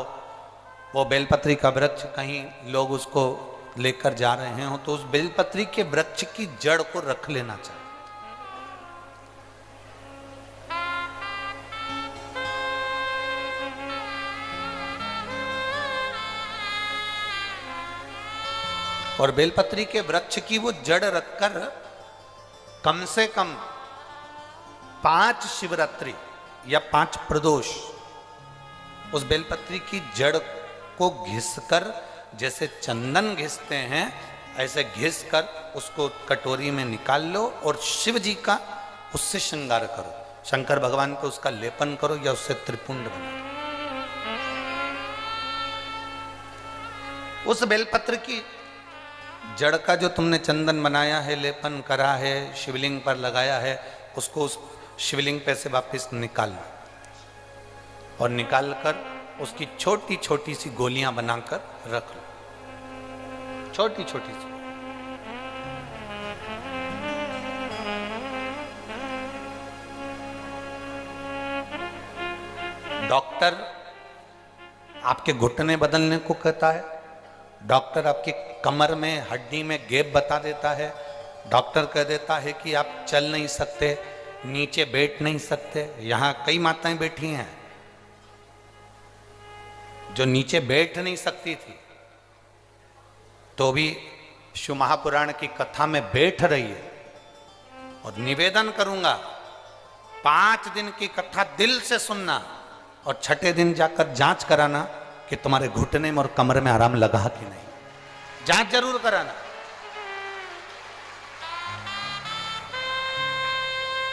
वो बेलपत्री का वृक्ष कहीं लोग उसको लेकर जा रहे हो तो उस बेलपत्री के वृक्ष की जड़ को रख लेना चाहिए। और बेलपत्री के वृक्ष की वो जड़ रखकर कम से कम 5 शिवरात्रि या 5 प्रदोष उस बेलपत्री की जड़ को घिसकर, जैसे चंदन घिसते हैं ऐसे घिसकर उसको कटोरी में निकाल लो और शिव जी का उससे श्रृंगार करो। शंकर भगवान को उसका लेपन करो या उससे त्रिपुंड बना दो। उस बेलपत्र की जड़ का जो तुमने चंदन बनाया है, लेपन करा है, शिवलिंग पर लगाया है, उसको उस शिवलिंग पे से वापस निकाल लो और निकालकर उसकी छोटी छोटी सी गोलियां बनाकर रख लो। छोटी छोटी सी। डॉक्टर आपके घुटने बदलने को कहता है, डॉक्टर आपकी कमर में हड्डी में गैप बता देता है, डॉक्टर कह देता है कि आप चल नहीं सकते, नीचे बैठ नहीं सकते। यहां कई माताएं बैठी हैं जो नीचे बैठ नहीं सकती थी तो भी शिव महापुराण की कथा में बैठ रही है। और निवेदन करूंगा 5 दिन की कथा दिल से सुनना और 6ठे दिन जाकर जांच कराना कि तुम्हारे घुटने में और कमर में आराम लगा कि नहीं। जांच जरूर कराना।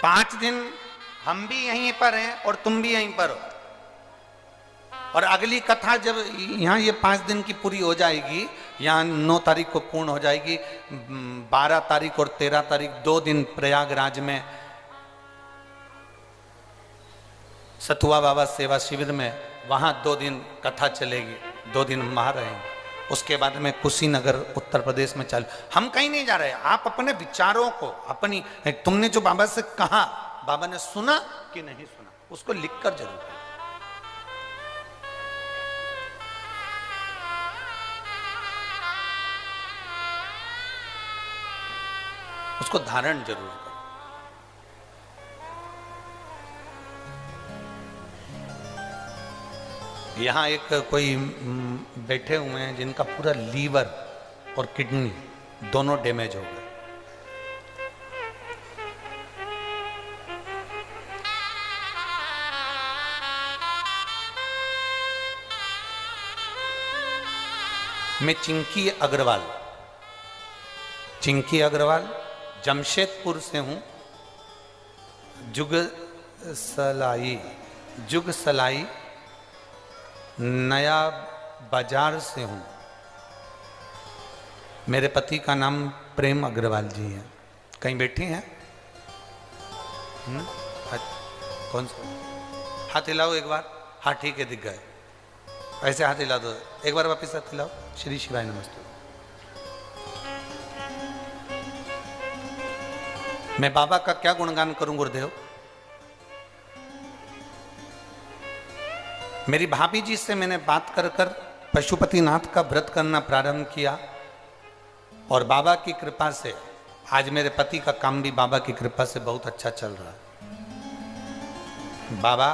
5 दिन हम भी यहीं पर हैं और तुम भी यहीं पर हो। और अगली कथा जब यहाँ ये 5 दिन की पूरी हो जाएगी, यहाँ 9 तारीख को पूर्ण हो जाएगी, 12 तारीख और 13 तारीख 2 दिन प्रयागराज में सतुआ बाबा सेवा शिविर में, वहाँ 2 दिन कथा चलेगी, 2 दिन हम वहाँ रहेंगे। उसके बाद में कुशीनगर उत्तर प्रदेश में चालू। हम कहीं नहीं जा रहे। आप अपने विचारों को, अपनी, तुमने जो बाबा से कहा, बाबा ने सुना कि नहीं सुना, उसको लिखकर जरूर, उसको धारण जरूर करो। यहाँ एक कोई बैठे हुए हैं जिनका पूरा लीवर और किडनी दोनों डैमेज हो गए। मैं चिंकी अग्रवाल जमशेदपुर से हूँ। जुग सलाई नया बाजार से हूँ। मेरे पति का नाम प्रेम अग्रवाल जी है। कहीं बैठी हैं? कौन सा? हाथ हिलाओ एक बार। हाँ ठीक है, दिख गए। ऐसे हाथ हिला दो एक बार, वापिस हाथ हिलाओ। श्री शिवाय नमस्ते। मैं बाबा का क्या गुणगान करूं गुरुदेव? मेरी भाभी जी से मैंने बात कर कर पशुपतिनाथ का व्रत करना प्रारंभ किया और बाबा की कृपा से आज मेरे पति का काम भी बाबा की कृपा से बहुत अच्छा चल रहा है। बाबा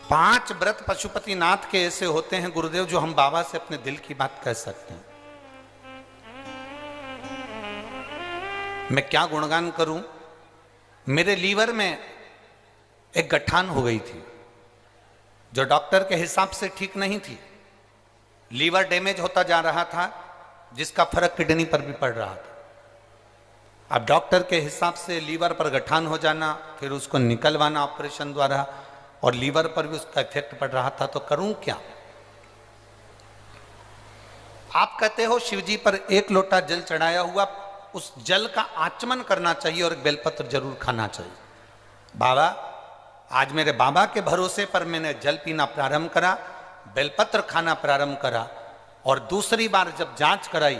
5 व्रत पशुपतिनाथ के ऐसे होते हैं गुरुदेव जो हम बाबा से अपने दिल की बात कह सकते हैं। मैं क्या गुणगान करूं? मेरे लीवर में एक गठान हो गई थी जो डॉक्टर के हिसाब से ठीक नहीं थी। लीवर डैमेज होता जा रहा था जिसका फर्क किडनी पर भी पड़ रहा था। अब डॉक्टर के हिसाब से लीवर पर गठान हो जाना, फिर उसको निकलवाना ऑपरेशन द्वारा, और लीवर पर भी उसका इफेक्ट पड़ रहा था, तो करूं क्या? आप कहते हो शिव जी पर 1 लोटा जल चढ़ाया हुआ, उस जल का आचमन करना चाहिए और बेलपत्र जरूर खाना चाहिए। बाबा, आज मेरे बाबा के भरोसे पर मैंने जल पीना प्रारंभ करा, बेलपत्र खाना प्रारंभ करा, और दूसरी बार जब जांच कराई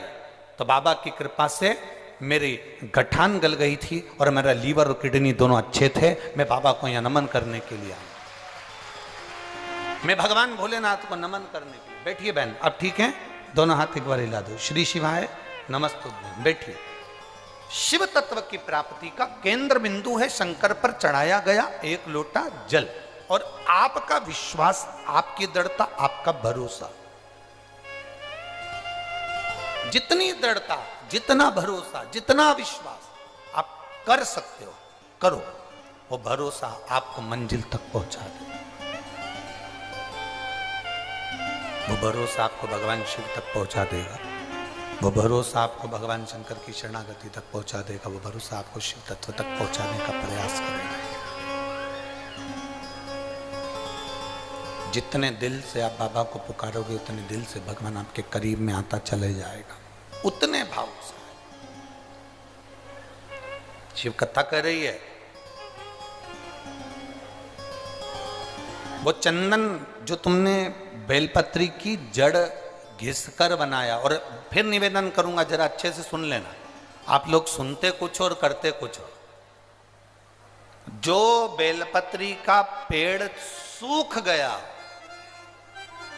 तो बाबा की कृपा से मेरी गठान गल गई थी और मेरा लीवर और किडनी दोनों अच्छे थे। मैं बाबा को यहाँ नमन करने के लिए आया। मैं भगवान भोलेनाथ को नमन करने के लिए। बैठिए बहन, अब ठीक है? दोनों हाथ एक बार हिला दो। श्री शिवाय नमस्तुभ्यं। बैठिए। शिव तत्व की प्राप्ति का केंद्र बिंदु है शंकर पर चढ़ाया गया 1 लोटा जल, और आपका विश्वास, आपकी दृढ़ता, आपका भरोसा। जितनी दृढ़ता, जितना भरोसा, जितना विश्वास आप कर सकते हो करो, वो भरोसा आपको मंजिल तक पहुंचा दे। वो भरोसा आपको भगवान शिव तक पहुंचा देगा। वो भरोसा आपको भगवान शंकर की शरणागति तक पहुंचा देगा। वो भरोसा आपको शिव तत्व तक पहुंचाने का प्रयास करेगा। जितने दिल से आप बाबा को पुकारोगे उतने दिल से भगवान आपके करीब में आता चले जाएगा, उतने भाव से। शिव कथा कर रही है। वो चंदन जो तुमने बेलपत्री की जड़ घिसकर बनाया, और फिर निवेदन करूंगा जरा अच्छे से सुन लेना, आप लोग सुनते कुछ और करते कुछ। जो बेलपत्री का पेड़ सूख गया,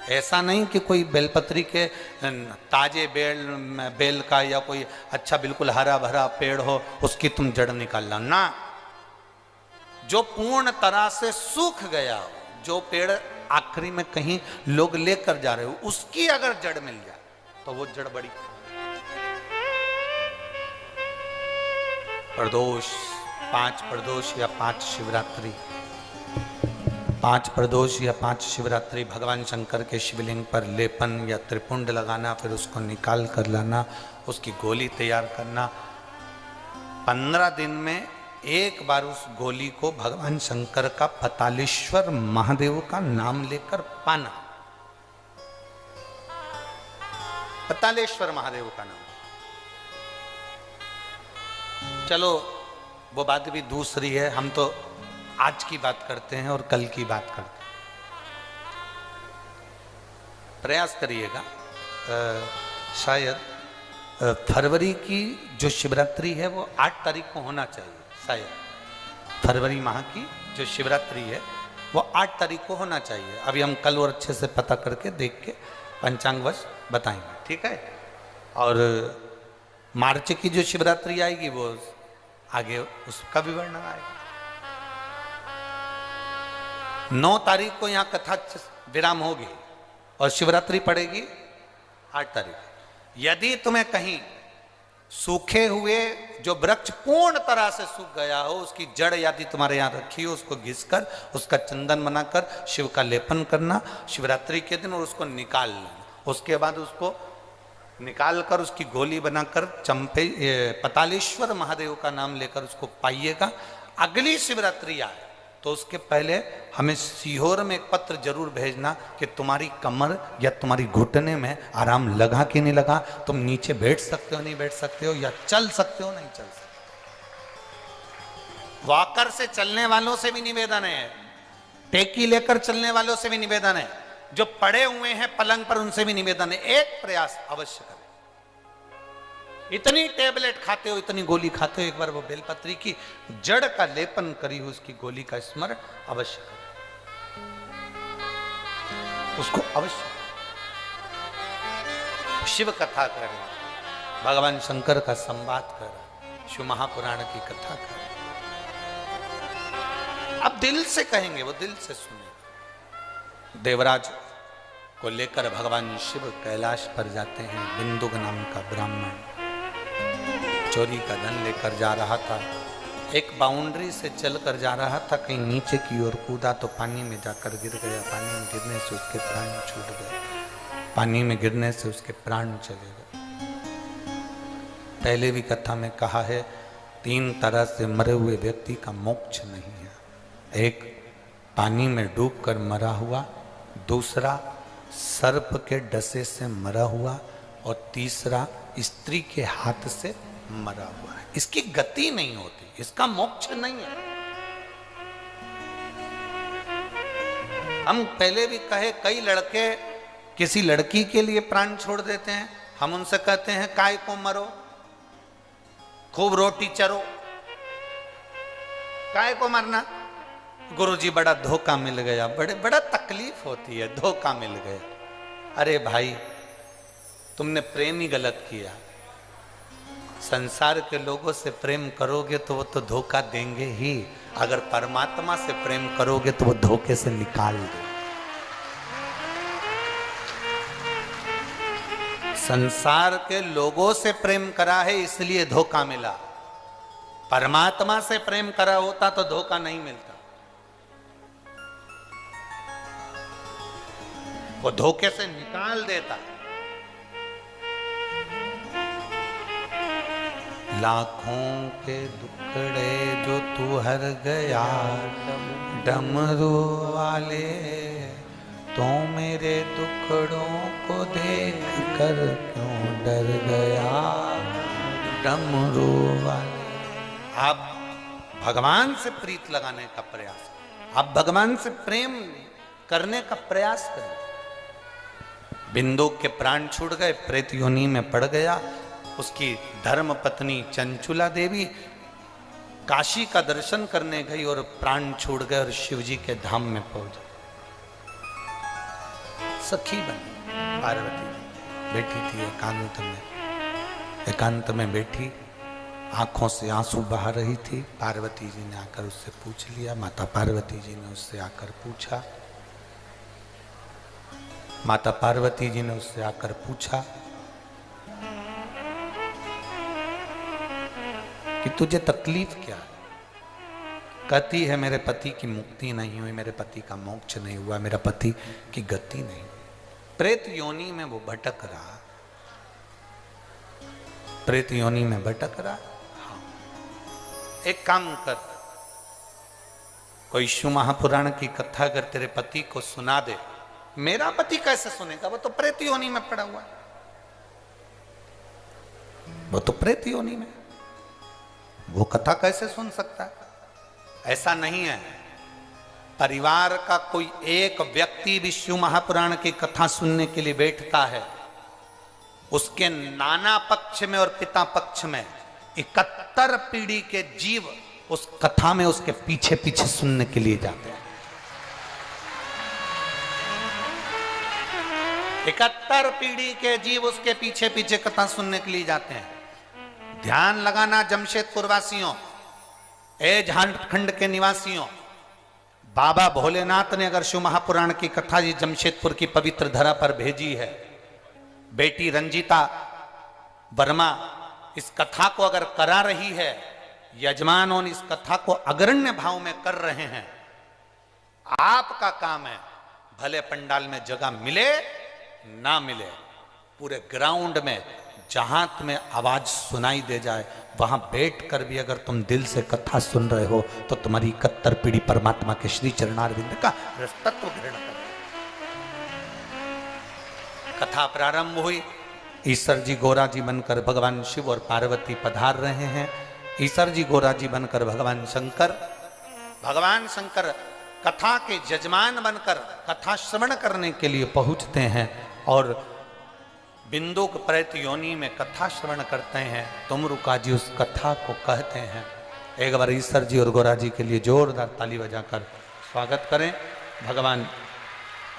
ऐसा नहीं कि कोई बेलपत्री के ताजे बेल का या कोई अच्छा बिल्कुल हरा भरा पेड़ हो उसकी तुम जड़ निकाल लो ना। जो पूर्ण तरह से सूख गया, जो पेड़ आखिरी में कहीं लोग लेकर जा रहे हो, उसकी अगर जड़ मिल जाए तो वो जड़ बड़ी। प्रदोष, 5 प्रदोष या 5 शिवरात्रि, 5 प्रदोष या 5 शिवरात्रि भगवान शंकर के शिवलिंग पर लेपन या त्रिपुंड लगाना, फिर उसको निकाल कर लाना, उसकी गोली तैयार करना। 15 दिन में एक बार उस गोली को भगवान शंकर का पतालेश्वर महादेव का नाम लेकर पाना। पतालेश्वर महादेव का नाम। चलो वो बात भी दूसरी है, हम तो आज की बात करते हैं और कल की बात करते हैं। प्रयास करिएगा, शायद फरवरी की जो शिवरात्रि है वो 8 तारीख को होना चाहिए। शायद फरवरी माह की जो शिवरात्रि है वो 8 तारीख को होना चाहिए। अभी हम कल और अच्छे से पता करके देख के पंचांगवश बताएंगे, ठीक है? और मार्च की जो शिवरात्रि आएगी वो आगे उसका विवरण आएगा। 9 तारीख को यहाँ कथा विराम होगी और शिवरात्रि पड़ेगी 8 तारीख। यदि तुम्हें कहीं सूखे हुए जो वृक्ष पूर्ण तरह से सूख गया हो, उसकी जड़ यदि तुम्हारे यहाँ रखी हो, उसको घिसकर उसका चंदन बनाकर शिव का लेपन करना शिवरात्रि के दिन, और उसको निकाल लेना। उसके बाद उसको निकाल कर उसकी गोली बनाकर पतालेश्वर महादेव का नाम लेकर उसको पाइएगा। अगली शिवरात्रि आए तो उसके पहले हमें सीहोर में एक पत्र जरूर भेजना कि तुम्हारी कमर या तुम्हारी घुटने में आराम लगा कि नहीं लगा, तुम नीचे बैठ सकते हो नहीं बैठ सकते हो, या चल सकते हो नहीं चल सकते। वॉकर से चलने वालों से भी निवेदन है, टेकी लेकर चलने वालों से भी निवेदन है, जो पड़े हुए हैं पलंग पर उनसे भी निवेदन है, एक प्रयास अवश्य करें। इतनी टेबलेट खाते हो, इतनी गोली खाते हो, एक बार वो बेलपत्री की जड़ का लेपन करी हो उसकी गोली का स्मरण अवश्य करें, उसको अवश्य। शिव कथा करें, भगवान शंकर का संवाद करें, शिव महापुराण की कथा करें। अब दिल से कहेंगे, वो दिल से सुने। देवराज को लेकर भगवान शिव कैलाश पर जाते हैं। बिंदुक नाम का ब्राह्मण चोरी का धन लेकर जा रहा था, एक बाउंड्री से चलकर जा रहा था, कहीं नीचे की ओर कूदा तो पानी में जाकर गिर गया। पानी में गिरने से उसके प्राण छूट गए, पानी में गिरने से उसके प्राण चले गए। पहले भी कथा में कहा है, 3 तरह से मरे हुए व्यक्ति का मोक्ष नहीं है। एक पानी में डूबकर मरा हुआ, दूसरा सर्प के डसे से मरा हुआ, और तीसरा स्त्री के हाथ से मरा हुआ है। इसकी गति नहीं होती, इसका मोक्ष नहीं है। हम पहले भी कहे, कई लड़के किसी लड़की के लिए प्राण छोड़ देते हैं, हम उनसे कहते हैं काय को मरो, खूब रोटी चरो, काय को मरना। गुरुजी बड़ा धोखा मिल गया, बड़ा तकलीफ होती है, धोखा मिल गया। अरे भाई, तुमने प्रेम ही गलत किया। संसार के लोगों से प्रेम करोगे तो वो तो धोखा देंगे ही, अगर परमात्मा से प्रेम करोगे तो वो धोखे से निकाल दे। संसार के लोगों से प्रेम करा है इसलिए धोखा मिला, परमात्मा से प्रेम करा होता तो धोखा नहीं मिलता। वो धोखे से निकाल देता। लाखों के दुखड़े जो तू हर गया, डमरू वाले तो मेरे दुखड़ों को देख कर क्यों डर गया, डमरू वाले। आप भगवान से प्रीत लगाने का प्रयास, आप भगवान से प्रेम करने का प्रयास करें। बिंदुक के प्राण छूट गए, प्रेत योनि में पड़ गया। उसकी धर्म पत्नी चंचुला देवी काशी का दर्शन करने गई और प्राण छूट गए और शिव जी के धाम में पहुंच गए। सखी बनी पार्वती, बैठी थी एकांत में बैठी, आंखों से आंसू बहा रही थी। पार्वती जी ने आकर उससे पूछ लिया, माता पार्वती जी ने उससे आकर पूछा, माता पार्वती जी ने उससे आकर पूछा कि तुझे तकलीफ क्या है? कहती है, मेरे पति की मुक्ति नहीं हुई, मेरे पति का मोक्ष नहीं हुआ, मेरा पति की गति नहीं। प्रेत योनि में वो भटक रहा, प्रेत योनि में भटक रहा। हाँ, एक काम कर, कोई शिव महापुराण की कथा अगर तेरे पति को सुना दे। मेरा पति कैसे सुनेगा, वो तो प्रेत योनि में पड़ा हुआ है, वो तो प्रेत योनि में, वो कथा कैसे सुन सकता है? ऐसा नहीं है। परिवार का कोई एक व्यक्ति भी शिव महापुराण की कथा सुनने के लिए बैठता है, उसके नाना पक्ष में और पिता पक्ष में 71 पीढ़ी के जीव उस कथा में उसके पीछे पीछे सुनने के लिए जाते हैं। 71 पीढ़ी के जीव उसके पीछे पीछे कथा सुनने के लिए जाते हैं। ध्यान लगाना जमशेदपुर वासियों, ए झारखंड के निवासियों, बाबा भोलेनाथ ने अगर शिव महापुराण की कथा जी जमशेदपुर की पवित्र धरा पर भेजी है, बेटी रंजीता वर्मा इस कथा को अगर करा रही है, यजमानों इस कथा को अग्रण्य भाव में कर रहे हैं, आपका काम है, भले पंडाल में जगह मिले ना मिले, पूरे ग्राउंड में जहां तुम्हें आवाज सुनाई दे जाए वहां बैठ कर भी अगर तुम दिल से कथा सुन रहे हो तो तुम्हारी 71 पीढ़ी परमात्मा के श्री चरणारविंद का तत्व ग्रहण कर। कथा प्रारंभ हुई। ईश्वर जी गोरा जी बनकर भगवान शिव और पार्वती पधार रहे हैं। ईश्वर जी गोरा जी बनकर भगवान शंकर कथा के जजमान बनकर कथा श्रवण करने के लिए पहुंचते हैं और बिंदुक प्रेत योनि में कथा श्रवण करते हैं। तुमरुका जी उस कथा को कहते हैं। एक बार ईश्वर जी और गोरा जी के लिए जोरदार ताली बजाकर स्वागत करें। भगवान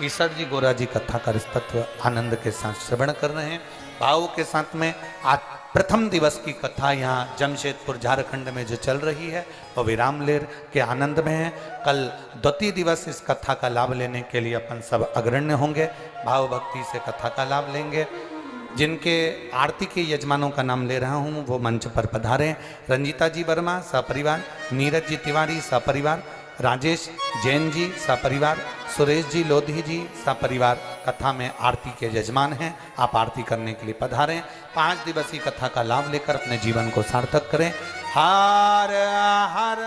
ईश्वर जी गोरा जी कथा का तत्व आनंद के साथ श्रवण कर रहे हैं। भाव के साथ में आज प्रथम दिवस की कथा यहाँ जमशेदपुर झारखंड में जो चल रही है वो विराम लेर के आनंद में है। कल द्वितीय दिवस इस कथा का लाभ लेने के लिए अपन सब अग्रण्य होंगे, भाव भक्ति से कथा का लाभ लेंगे। जिनके आरती के यजमानों का नाम ले रहा हूँ वो मंच पर पधारें। रंजीता जी वर्मा सपरिवार, नीरज जी तिवारी सपरिवार, राजेश जैन जी सपरिवार, सुरेश जी लोधी जी सपरिवार कथा में आरती के यजमान हैं। आप आरती करने के लिए पधारें। 5 दिवसीय कथा का लाभ लेकर अपने जीवन को सार्थक करें। हर हर